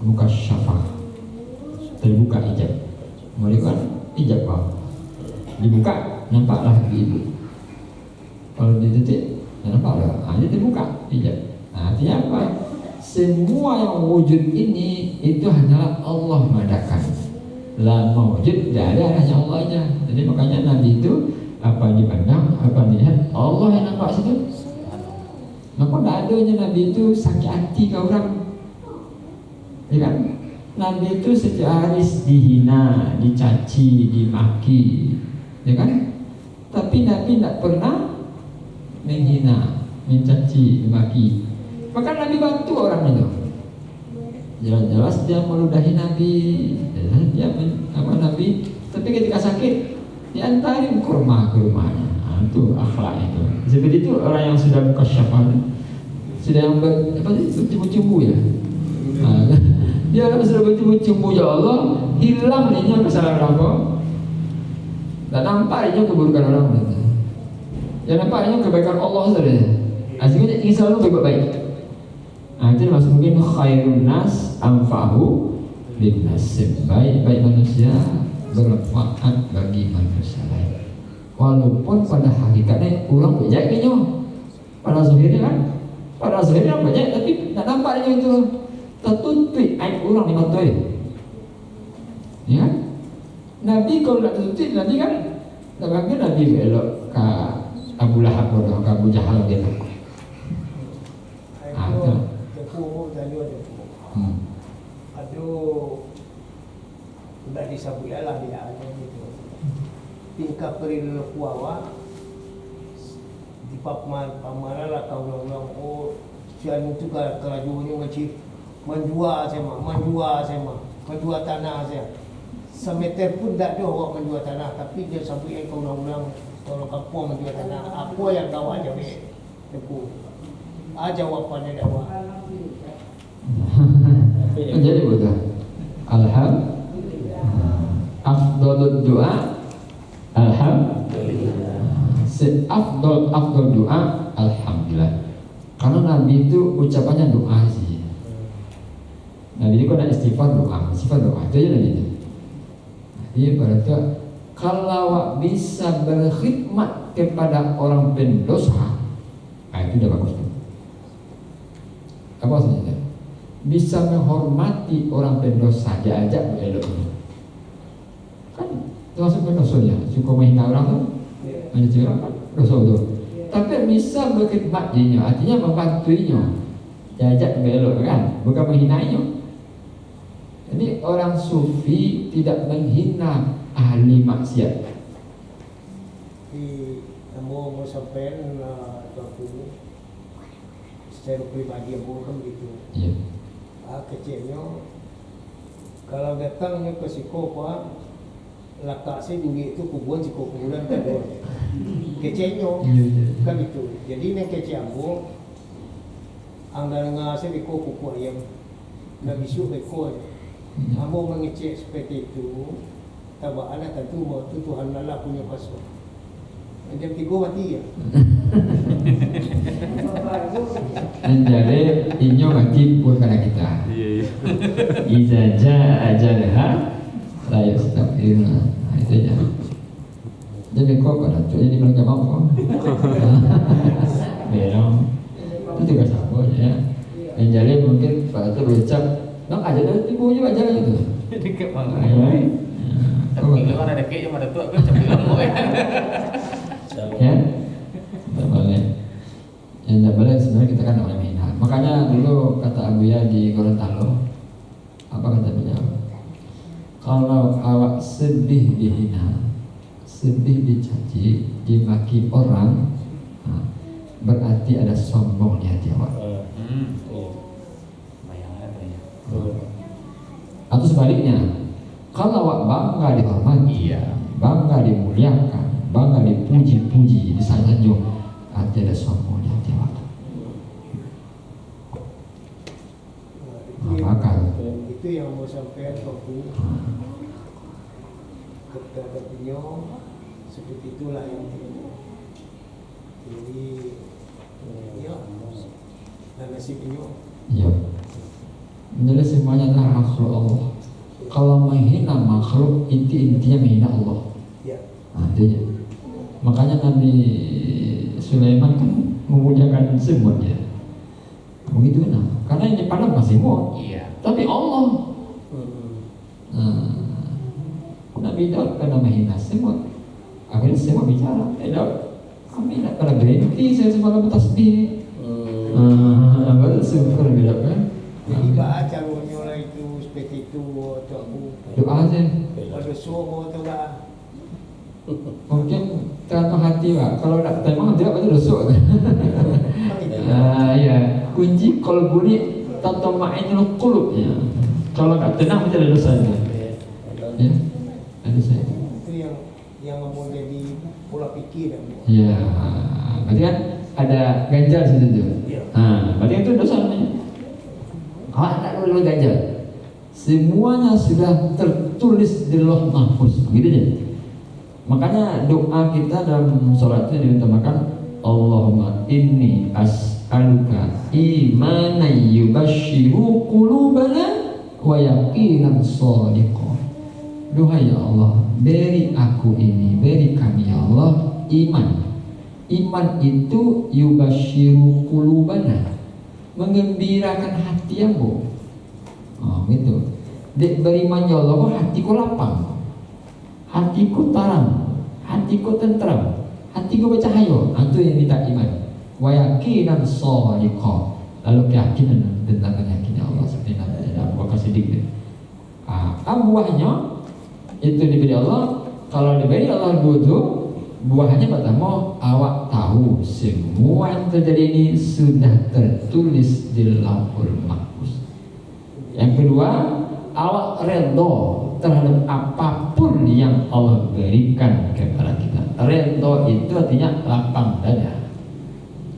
A: buka syafah. Terbuka hijab. Mereka hijab bawah. Dibuka, nampaklah ibu. Kalau ditutup, nampaklah. Ini terbuka hijab. Artinya apa? Semua yang wujud ini itu hanyalah Allah mengadakan. La mawjud, tidak ada hanya Allah aja. Jadi makanya Nabi itu apa yang dipandang, apa yang dilihat, Allah yang nampak situ. Maka tidak adanya Nabi itu sakit hati ke orang, ya kan? Nabi itu setiap hari dihina, dicaci, dimaki, ya kan? Tapi Nabi tidak pernah menghina, mencaci, dimaki. Maka Nabi bantu orang itu. Jelas-jelas dia meludahi Nabi, dia Nabi. Tapi ketika sakit, diantarin kurma ke rumahnya. Itu akhlak itu. Seperti itu orang yang sudah buka syafah, sudah yang bercumbu ya. Dia kalau sudah bercumbu ya Allah, hilang ninya kesalahan apa? Dan nampaknya keburukan orang itu. Ya nampaknya kebaikan Allah saja. Asalnya insya Allah baik-baik. Itu maksud mungkin khairun nas anfa'u linnas. Baik manusia bermanfaat bagi manusia lain. Walaupun pada hakikatnya orang banyak kayaknya. Pada zahirnya kan, pada zahirnya banyak tapi tak nampaknya itu. Tertutup aib orang di mata dia. Ya, Nabi kalau tak tertutup nanti kan, tak bangga Nabi belok ke Abu Lahab atau ke Abu Jahal gitu.
D: beri kuawa di pamaralah kau ulang oh sian itu kelajuannya macam menjual tanah saya semeter pun tak ada orang menjual tanah, tapi dia sampai yang kau ulang orang kampung menjual tanah apa yang kau aja tepu jawapannya dakwah.
A: Jadi betul. Afdalud doa afdal doa alhamdulillah. Karena Nabi itu ucapannya doa sih. Nabi itu ada istighfar doa itu aja Nabi itu. Jadi berarti kalau bisa berkhidmat kepada orang pendosa, itu udah bagus tuh. Apa maksudnya? Bisa menghormati orang pendosa ajak elok kan termasuk pendosa ya, suka menghina orang tuh menjadi dosa tuh. Tapi bisa berkhidmat dinya, artinya membantuinya, ajak elok kan, bukan menghinainya. Jadi orang sufi tidak menghina ahli maksiat.
D: Mau sampai aku secara pribadi aku kan gitu.
A: Iya.
D: Kecilnya kalau datangnya ke psikopat lakak saya duit itu kuburan kuburan tak ada kecilnya kan itu. Jadi nih kecil aku anggaran saya beko kuku ayam nggak bisa beko. Kamu mengecek seperti itu tabak anak tentu mau Tuhan Allah punya pasal jam 3 mati ya.
A: Jadi inyo mati pun karena kita. Iza jaa ajalha la yastaqiruna. Itu aja. Jadi kok pada tuh ini bilang mau kok. Belum. Itu juga sama ya. Yang jadi mungkin pada tuh berucap, "Bang aja dah ibunya aja gitu."
C: Dikit banget. Tapi kalau ada deket cuma ada tua kan cepet lama
A: ya. Tidak boleh. Yang tidak boleh sebenarnya kita kan orang menghina. Makanya dulu kata Abuya di Gorontalo, apa kata beliau? Kalau awak sedih dihina, sedih dicaci, dimaki orang, berarti ada sombong di hati awak. Atau sebaliknya, kalau awak bangga dihormati, bangga dimuliakan, bangga dipuji-puji, disanjung, arti ada sombong di hati awak. Maka
D: itu yang mau sampaikan waktu kepada beliau seperti itulah yang jadi ya dan nasib beliau.
A: Iya. Jadi semuanya adalah makhluk Allah. Kalau menghina makhluk, intinya menghina Allah.
D: Ya.
A: Artinya, makanya Nabi Sulaiman kan memuliakan semut ya. Begitu nah, karena yang dipandang masih semut.
C: Iya.
A: Tapi Allah. Nabi Daud karena menghina semut, akhirnya semut bicara. Daud, kami tidak pernah berhenti, saya semalam bertasbih. Baru syukur bila kan.
D: Jadi baca caranya itu seperti itu atau aku
A: Doa aja.
D: ada suara atau tak?
A: Mungkin tergantung hati pak. Kalau tak memang tidak pasti rusuk. Ya kunci kolbu ni tatma'inul qulub ya. Kalau tak tenang mesti ada dosa itu. Ya, ada dosa.
D: Itu yang mau jadi pola pikir.
A: Ya, berarti kan ada ganjal situ tu.
D: Ya.
A: Berarti itu dosa namanya. Kalau tak perlu ganjal, semuanya sudah tertulis di Lauh Mahfuz, gitu aja. Makanya doa kita dalam sholat itu diutamakan Allahumma inni as'aluka imanan yubashiru qulubana wa yaqinan shadiqan. Doa ya Allah, beri aku ini, beri kami ya Allah iman. Iman itu yubashiru qulubana, mengembirakan hati ambo. Gitu. Dek beriman ya Allah, hatiku lapang, hatiku terang, hatiku tentram, hatiku bercahaya. Itu yang minta iman. Wa yaqinan shadiqan, lalu keyakinan tentang keyakinan Allah seperti Nabi Abu Bakar Siddiq. Buahnya itu diberi Allah. Kalau diberi Allah dua buahnya pertama, awak tahu semua yang terjadi ini sudah tertulis di Lauhul Mahfuz. Yang kedua, awak redha terhadap apapun yang Allah berikan kepada kita. Redha itu artinya lapang dada.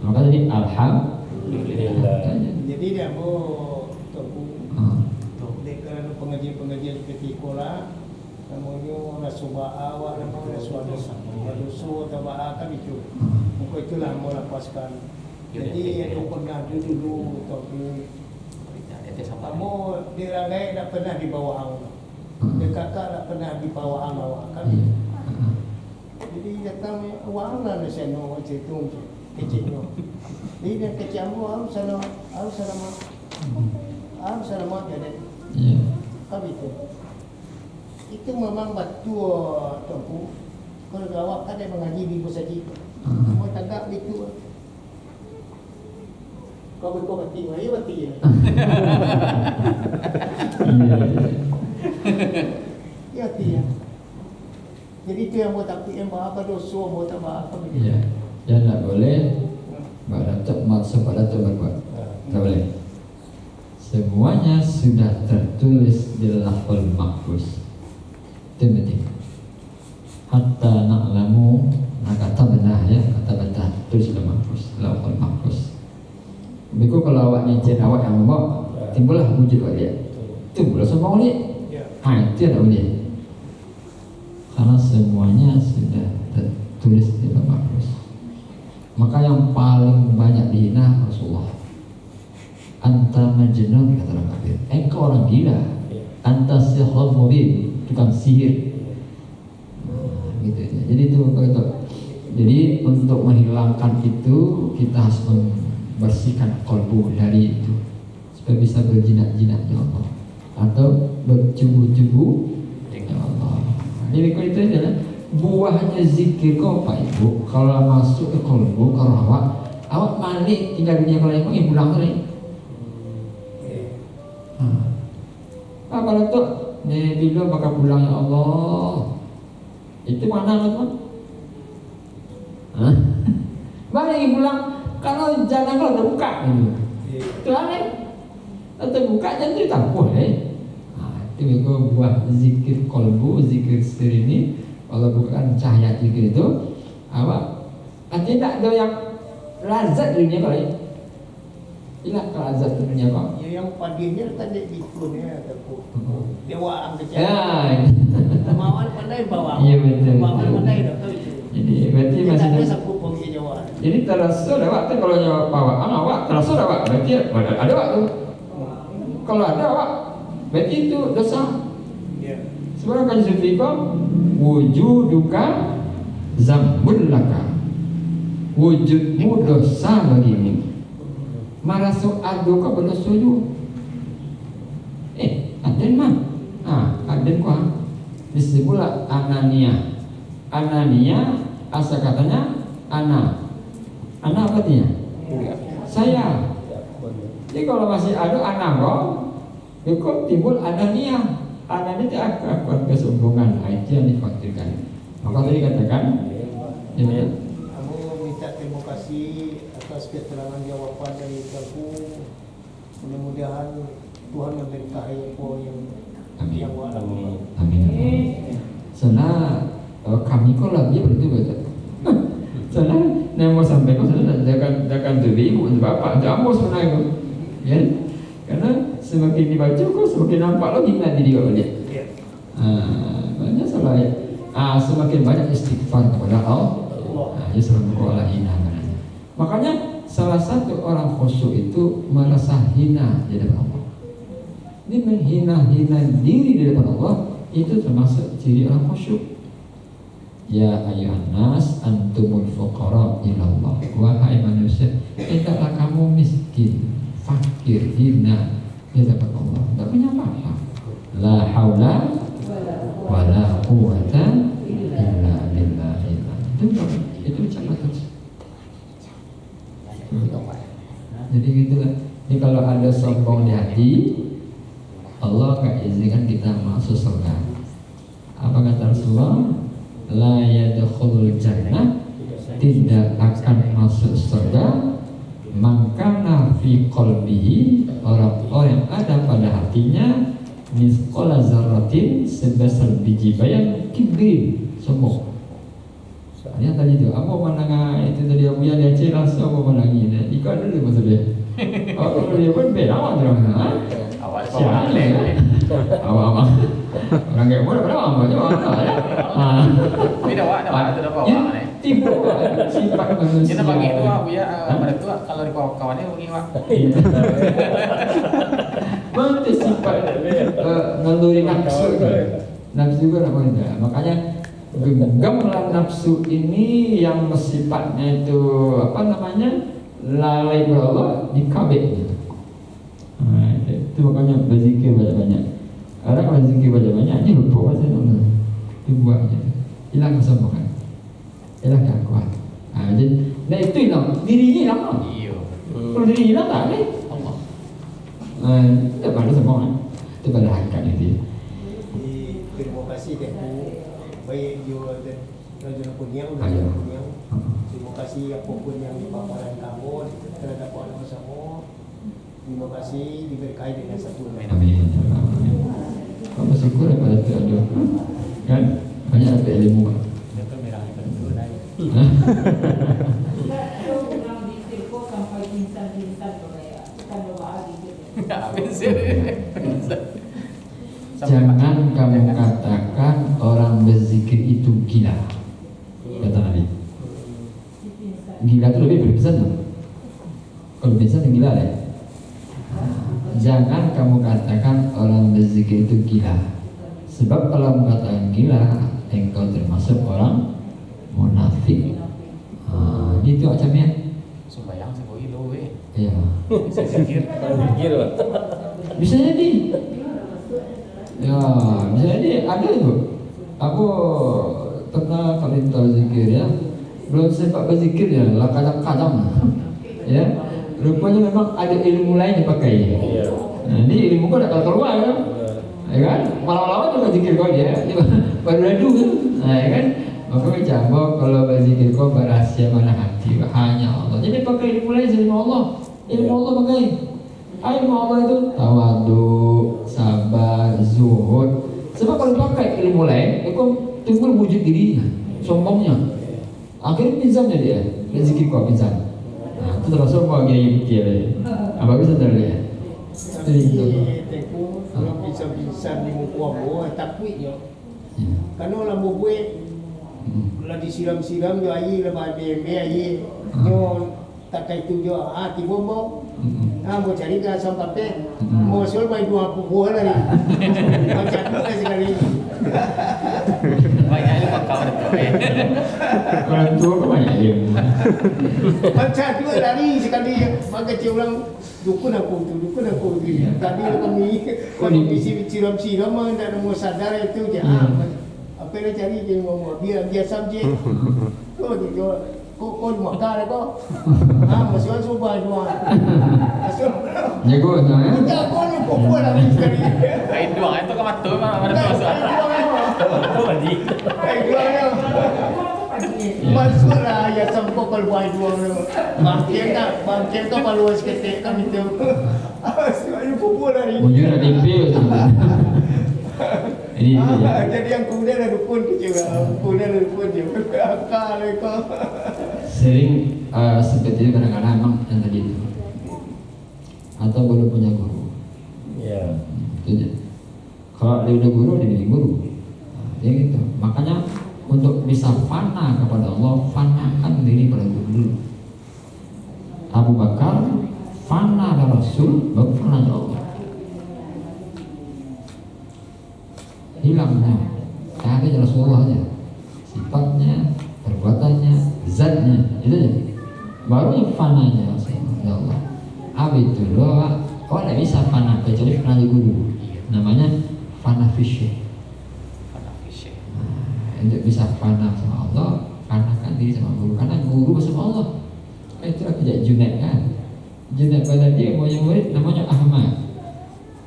A: Maka jadi alhamdulillah.
D: Jadi dia mau kerana pengajian-pengajian seperti ikola, namanya rasuah awak, namanya rasuah dosa atau akan itu. Maka itulah mau lepaskan. Jadi yang pernah dulu tapi kamu dirangai tak pernah di bawah Allah. Dan kakak tak pernah di bawah Allah kan. Jadi datang awak Allah nak seno macam itu kecilnya. Jadi dia kecil awak harus selamat jadi. Kan itu. Itu memang betul tuanku. Kalau awak kan dia mengaji di saja. Mau tanggap itu. Kau berkomentar, ya berarti ya. Ya dia. Jadi itu yang buat aku yang apa dosa buat apa begitu.
A: Iya. Dan tak boleh beratak maksa pada berbuat. Tak boleh. Semuanya sudah tertulis di Lauhul Mahfuz. Itu penting. Hatta na'lamu kata benar ya, kata benar tulis di Mahfuz, Lauhul Mahfuz. Begitu kalau awak nyicir awak yang membawa, timbullah wujud awak dia. Timbullah sombong dia. Itu yang tak boleh. Karena semuanya sudah tertulis di Lauhul Mahfuz. Maka yang paling banyak dihina Rasulullah. Anta majnun kata orang kafir. Engkau orang gila. Anta sihrul mubin, tukang sihir. Gitu ya. Jadi itu begitu. Jadi untuk menghilangkan itu kita harus bersihkan kolbu dari itu supaya bisa berjinak-jinak ya Allah atau bercubu-cubu ya Allah. Jadi kalau itu adalah buahnya zikir kau Pak Ibu. Kalau masuk ke kolbu kalau awak balik tinggal dunia kalau emang pulang lagi. Kalau tu ni bila bakal pulang ya Allah. Itu mana teman? Balik pulang. Kalau jalan kalau terbuka itu aneh. Terbuka jangan cerita boleh. Itu buat zikir kolbu, zikir sir ini. Kalau bukan cahaya zikir itu, awak tidak ada yang lazat di dunia kali. Inilah kelazat di dunia kau.
D: Ya yang padinya kan dia ikunnya ataupun dewa angkecah.
A: Ya.
D: Kemauan pandai bawa.
A: Iya betul.
D: Kemauan pandai dah tahu itu.
A: Jadi berarti masih
D: ada satu pengisi Jawa.
A: Jadi terasa lewat tu kalau nyawa bawaan awak terasa lewat berarti ada awak tu. Kalau ada awak berarti itu dosa.
D: Ya.
A: Sebab kan Zulfikar wujuduka zambul laka. Wujudmu dosa bagimu. Marasu aduka berdosa juga. Aden mah. Aden kau. Disebutlah anania. Anania asal katanya ana apa artinya? Saya. Jadi kalau masih ada anak itu timbul anania. Anania itu akan kesombongan. Itu yang dikhawatirkan. Maka tadi katakan
D: Kamu minta terima kasih atas keterangan jawaban dari aku. Mudah-mudahan Tuhan memberkahi engkau yang walaupun.
A: Amin. Sana kami kok lagi berarti betul. Sana yang mau sampaikan sana jangan diri ibu dan bapak jamu sebenarnya, ya. Karena semakin dibaca kok semakin nampak lagi nanti dia boleh. Banyak salah ya. Semakin banyak istighfar kepada Allah. Ya selalu Allah hina. Makanya salah satu orang khusyuk itu merasa hina di depan Allah. Dia menghina-hina diri di depan Allah itu termasuk ciri orang khusyuk. Ya ayuhan nas antumul fuqara ilallah. Wahai manusia, tidaklah kamu miskin, fakir, hina di depan Allah. Tidak punya apa-apa. La haula wala quwwata illa billah. Itu ucapan terus. Jadi gitulah. Jadi kalau ada sombong di hati, Allah akan izinkan kita masuk surga. Apa kata Rasulullah? la yadkhulul jannah, tidak akan masuk surga, maka fi qalbihi, orang-orang yang ada pada hatinya misqala zarratin, sebesar biji bayang kibrin, sombong. Soalnya tadi itu, apa pandangan itu tadi Abu yang dia cerita, apa pandangan ini? Ikut dulu betul dia. Oh, kalau dia pun beda awak terang, ha?
C: Awal
A: Siapa ni? Awak. Orang kayak mana pada awak macam mana? Ha.
C: Ini dah awak tu dah bawa ni.
A: Tiba sifat manusia.
C: Kita bagi tu Abu ya, pada tu kalau di kawan-kawan ni bagi awak.
A: Mana sifat naluri nafsu itu? Nafsu juga nak benda. Makanya genggamlah nafsu ini yang sifatnya itu apa namanya, lalai kepada Allah, dikabik. Itu makanya berzikir banyak-banyak. Orang kalau berzikir banyak-banyak, dia lupa pasal Allah. Dia buatnya, hilang kesombongan, hilang keakuan. Jadi, nah itu hilang, dirinya hilang.
C: Iyo.
A: Kalau diri hilang tak boleh.
C: Allah.
A: Itu pada sombongan, itu pada hakikat itu.
D: Terima kasih Teku, baik juga dan Raja Kurniaw dan
A: Ayo.
D: Raja Kurniaw. Terima kasih apapun yang dipaparan kamu terhadap Allah bersama. Terima kasih diberkahi dengan satu nama.
A: Amin. Kau bersyukur pada itu ada, kan? Banyak ada ilmu.
C: Itu merah itu dulu dah.
B: Kalau orang zikir kok sampai pingsan-pingsan tu ya, kan doa zikir.
C: Habis.
A: Jangan kamu katakan orang berzikir itu gila, kata Nabi. Gila itu lebih berpesan tuh. Kalau bisa gila deh. Jangan kamu katakan orang berzikir itu gila. Sebab kalau kamu katakan gila, engkau termasuk orang munafik. Itu macam ya.
C: Sembayang seboi lo weh.
A: Ya.
C: Zikir.
E: Zikir lah.
A: Bisa jadi. Ya, bisa jadi ada itu. Aku pernah kali tahu zikir ya. Belum sempat berzikir ya, lah kadang-kadang. Ya. Rupanya memang ada ilmu lain dipakai.
E: Iya.
A: Nah, ini ilmu kau tak keluar kan? Ya kan? Malam-malam juga zikir kau dia baru adu kan? Nah, ya kan? Maka mencabar kalau berzikir kau berahsia mana hati, hanya Allah. Jadi pakai ilmu lain selain Allah. Ilmu Allah pakai. Ilmu Allah itu tawadu, sabar, zuhud. Sebab kalau pakai ilmu lain, kau timbul wujud dirinya, sombongnya. Akhirnya pinsan dia, zikir kau pinsan. Nah, itu termasuk bahagian yang kecil. Bagus betul ya.
D: Tapi Teku kalau bisa-bisa di muka buah takut je. Karena orang buat kalau disiram-siram jo air lepas BMB air jo tak kait tu jo tiba mau mau cari ke sampai pe mau sol mai 2 buah lagi. Macam tu sekali.
C: Banyak lu kawan tu.
A: Orang tua kau banyak ilmu.
D: Macam tu lari sekali maka dia orang dukun aku tu. Tadi kami bisi siram-siram dan mau sadar itu je. Apa nak cari dia mau biar subjek. Kau makan kau. Masuk coba dua. Masuk.
A: Jago tu ya.
D: Tak kau buat lagi sekali.
C: Kain doang itu kan matu mana tu masuk.
E: Tahu lagi.
D: Masuklah ya sampai keluar dua bangkit tu kalau seketik kami tu. Ayo kubur lagi.
A: Mungkin ada impil tu. Ini ya.
D: Jadi yang kemudian ada dukun kecil, kemudian ada dukun je. Akal kau.
A: Sering seperti itu kadang-kadang memang yang tadi itu. Atau belum punya guru.
E: Ya.
A: Itu je. Kalau dia udah guru, dia jadi guru. Ya gitu. Makanya untuk bisa fana kepada Allah, fanakan diri pada guru dulu. Abu Bakar fana ke Rasul, baru fana ke Allah. Hilangnya, hanya Rasulullah aja. Sifatnya, perbuatannya, zatnya, itu aja. Baru yang fananya Rasulullah. Ya Allah. Abidullah, kau tidak bisa fana kecuali fana di guru. Namanya fana fishy. Untuk bisa fana sama Allah, fanakan diri sama guru. Karena guru sama Allah. Itu aku jadi Junaid kan. Junaid pada dia punya murid namanya Ahmad.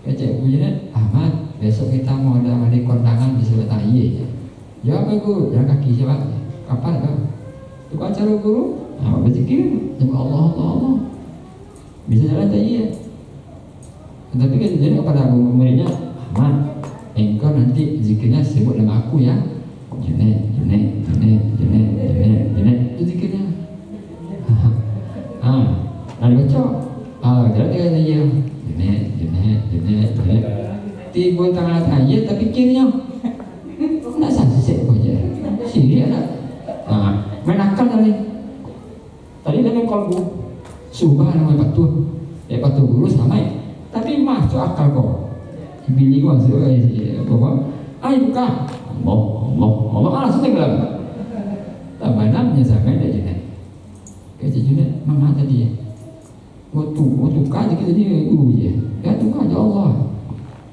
A: Kecik Junaid, Ahmad, besok kita mau ada hari kondangan di sebelah iya. Jawab guru, jalan kaki siapa? Kapan kau? Tukar acara guru? Nah, berzikir, sebut Allah, Allah, Allah. Bisa jalan tak iya. Tapi kan jadi kepada muridnya, Ahmad, engkau nanti zikirnya sebut nama aku ya. Junaid, Junaid, Junaid, Junaid, Junaid, Junaid. Itu zikirnya. Lalu baca. Jalan tiga saja. Junaid, Junaid, Junaid, Junaid. Tiba tangan ayat tapi fikirnya nak sunset aja. Sini ada. Main akal tadi. Tadi dengan kalbu subah nama patuh. Patuh guru samai. Tapi masuk akal kok. Bini gua masuk apa? Ayo buka. Allah langsung tenggelam. Tambah namanya sampai dah Junaid. Kata Junaid, mana tadi ya? Waktu kan kita ni guru je. Ya tukar je Allah.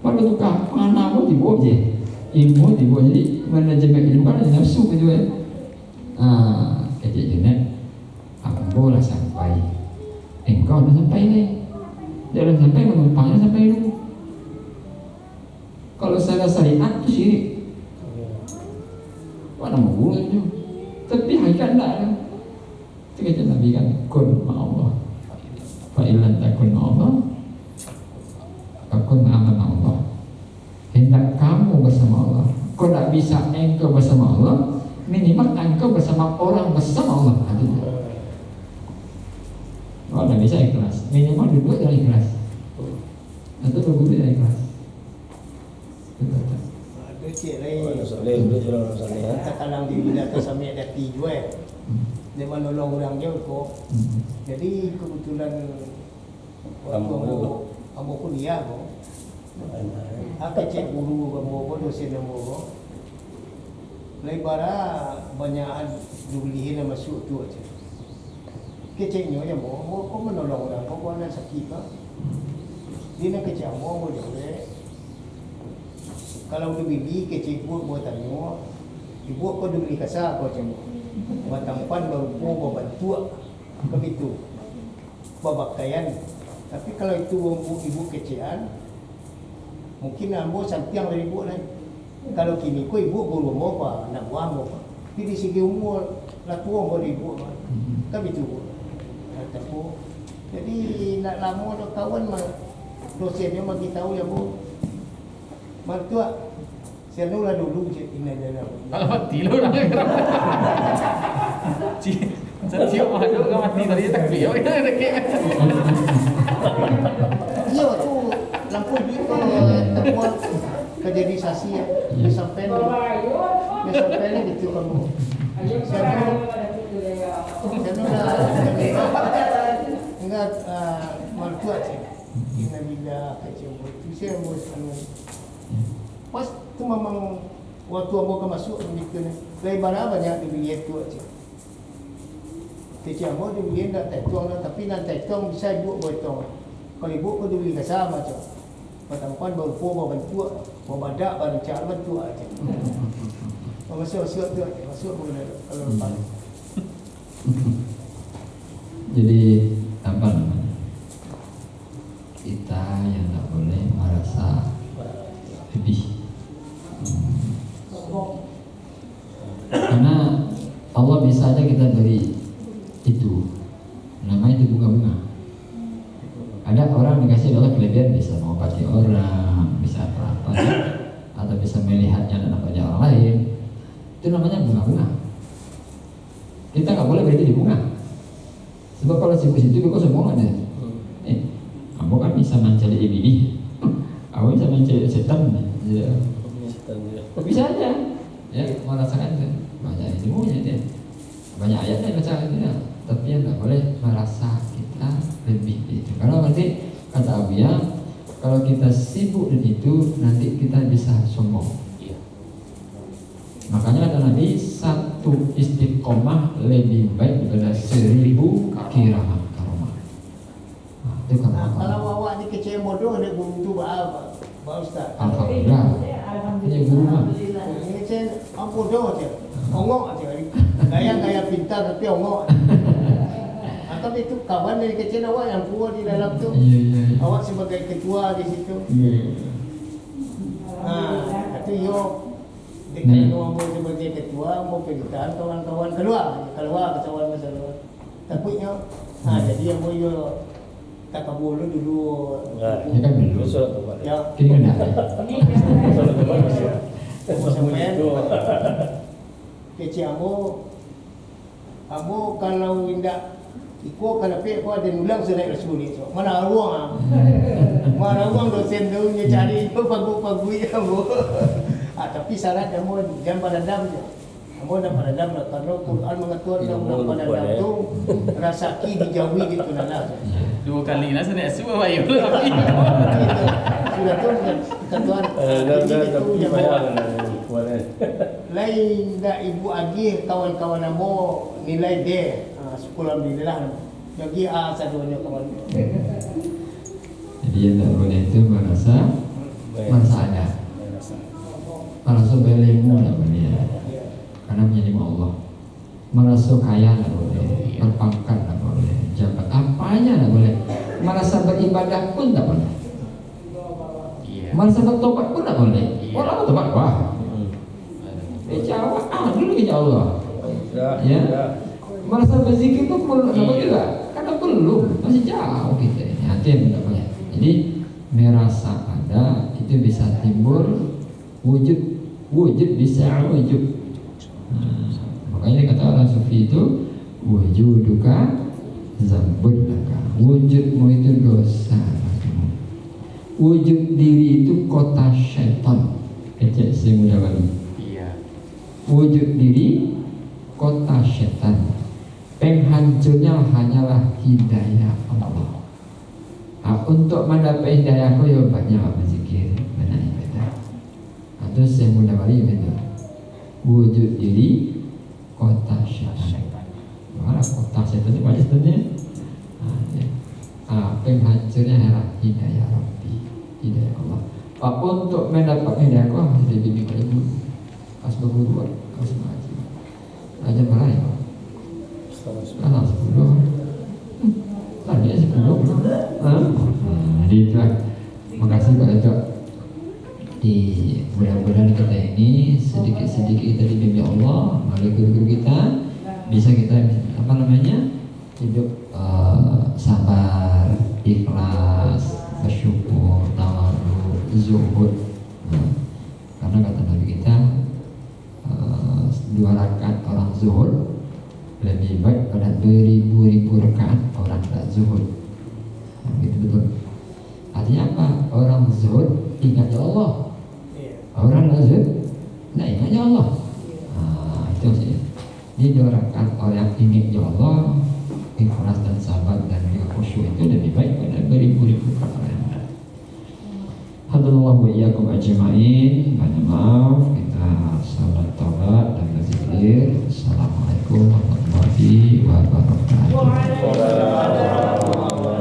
A: Baru tukar mana pun dibawa je. Ilmu dibawa jadi manajemen ilmu kan ada nafsu gitu kan. Kata Junaid, aku lah sampai. Engkau dah sampai ni. Dia dah sampai, menumpangnya sampai dulu. Kalau salah syariat tu syirik. Mana mau guru tu? Tapi hakikat tak ada. Itu kata Nabi kan, kun ma'allah. Fa'ilan takun ma'allah, takun ma'aman Allah. Hendak kamu bersama Allah. Kau tak bisa engkau bersama Allah, minimal engkau bersama orang bersama Allah. Kalau tak bisa ikhlas, minimal duduk dalam ikhlas. Atau berguru dalam ikhlas.
D: Ada cik lain.
E: Soleh, dulu jalan soleh.
D: Kita kalang diri dah sampai ada tiga. Dia menolong orang dia kok. Jadi kebetulan waktu ambo kuliah kok. Aku cek guru ambo dosen ambo. Lebara banyak julihin masuk tu aja. Keceknya ya ambo kok menolong orang kok ana sakit kan. Dia nak kecek ambo boleh. Kalau dia beli kecek buat tanya, ibu kau beli kasar kau cemo. Batampan baru bawa bantu kami itu bawa pakaian. Tapi kalau itu ibu kecian, mungkin ambo sampiang dari ibu lain. Kalau kini ko ibu guru mo pa, anak buah mo pa. Jadi segi umur lah tua mo ibu pa. Kami itu. Tapi jadi nak lama do kawan mah dosennya bagi tahu ya bu. Mertua saya nulah dulu je ini dalam.
C: Kalau mati lo nak kenapa? Saya siap ada kan mati tadi tak biar kita ada ke.
D: Iya tu lampu itu terbuat kaderisasi ya. Sampai gitu kamu. Enggak mertua je. Ini bila kecil itu saya mau pas tu memang waktu ambo masuk begitu ni. Lebar banyak dibeli itu aja. Kecil ambo dibeli tak tuang tapi nanti tuang bisa ibu buat tuang. Kalau ibu ko dibeli kasar macam. Patampan baru bawa bantu, bawa badak baru cara bantu aja. Masuk tu aja, masuk boleh kalau lepas.
A: Jadi apa namanya? Kita yang tak boleh merasa lebih. Karena Allah bisa aja kita beri itu, namanya itu bunga-bunga. Ada orang dikasih Allah kelebihan bisa mengobati orang, bisa apa-apa, atau bisa melihatnya dan apa orang lain. Itu namanya bunga-bunga. Kita nggak boleh berhenti di bunga. Sebab kalau situ kok semua ada. Kamu kan bisa mencari iblis, kamu bisa mencari setan. Ya. Bisa aja, ya merasakan banyak ilmunya dia, banyak ayatnya baca dia. Tapi yang nggak boleh merasa kita lebih itu. Karena nanti kata Abuya, kalau kita sibuk dengan itu nanti kita bisa sombong. Makanya kata Nabi, satu istiqomah lebih baik daripada 1000 kiramah karomah. Itu
D: Kalau awak ni kecil bodoh ada guru tu apa? Pak Ustaz.
A: Alhamdulillah. Ini guru mah.
D: Ini kecil bodoh aja. Ongok aja. Gaya pintar tapi ongok. Atau itu kawan dari kecil awak yang tua di dalam tu.
A: Iya.
D: Awak sebagai ketua di situ.
A: Iya.
D: Itu yo Dekat mau sebagai ketua, mau pegang kawan-kawan keluar kawan masalah. Takutnya, jadi yang mau yo tak kabul dulu.
E: Nah,
A: Ya kan dulu.
E: besok tuh, Pak.
D: Ya,
A: Kini kan ada.
E: Besok tuh, Pak, masih ya.
D: sampean
E: Itu.
D: kecil kamu kalau tidak ikut kalau pek kau ada nulang sudah rasul itu. Mana ruang dosen tu dia cari pagu kamu. Tapi syarat kamu jangan padam je. Kamu dah padam lah karena Quran mengatur dalam padam tu rasaki dijauhi gitu nana.
C: 2 kali lah saya semua bayu.
D: Sudah tu ketentuan.
E: Dan
D: Itu
E: tapi
D: yang
E: bayar
D: bawa.
E: kemarin.
D: Lain dah ibu agih kawan-kawan kamu nilai D. Sekolah alhamdulillah. Jadi sadunya kawan.
A: Jadi yang tak boleh itu merasa ada. Merasa berlemu tak boleh. Karena menjadi Allah. Merasa kaya tak boleh. Berpangkat tak boleh. Jabat apanya tak boleh. Merasa beribadah pun tak boleh.
C: Iya.
A: Merasa bertobat pun tak boleh. Orang bertobat wah. Jawab dulu insya Allah. Ya. Merasa berzikir pun belum apa juga. Karena belum masih jauh kita ini. Hati yang tidak banyak. Jadi merasa ada itu bisa timbul wujud bisa wujud. Makanya kata orang sufi itu wujuduka zambun laka. Wujudmu itu dosa. Wujud diri itu kota syaitan. Kecil saya muda balik.
C: Iya.
A: Wujud diri kota syaitan. Penghancurnya hanyalah hidayah Allah. Untuk mendapat hidayah kau ya banyak berzikir, banyak ibadah. Itu saya mudah balik betul. Wujud diri kota syaitan. Mana kota syaitan itu macam sebenarnya? Penghancurnya adalah hidayah Rabbi, hidayah Allah. Untuk mendapat hidayah kau harus dibimbing oleh guru. Harus berguru, harus mengaji. Ajar balai. Anak 10 tadi 10 jadi itulah. Makasih Pak Dato'. Di mudah-mudahan kita ini sedikit-sedikit dari bimbing Allah melalui guru-guru kita bisa kita hidup sabar, ikhlas, bersyukur, tawadhu, zuhud. Karena kata Nabi kita 2 rakaat orang zuhud lebih baik pada beribu-ribu rakaat orang tak zuhud. Gitu betul. Artinya apa? Orang zuhud ingatnya Allah. Orang tak zuhud tak ingatnya Allah. Itu saja. Di 2 rakaat orang yang ingatnya Allah, ikhlas dan sabar dan juga khusyuk itu lebih baik pada beribu-ribu rakaat orang yang tak. Hadallahu wa iyyakum ajma'in.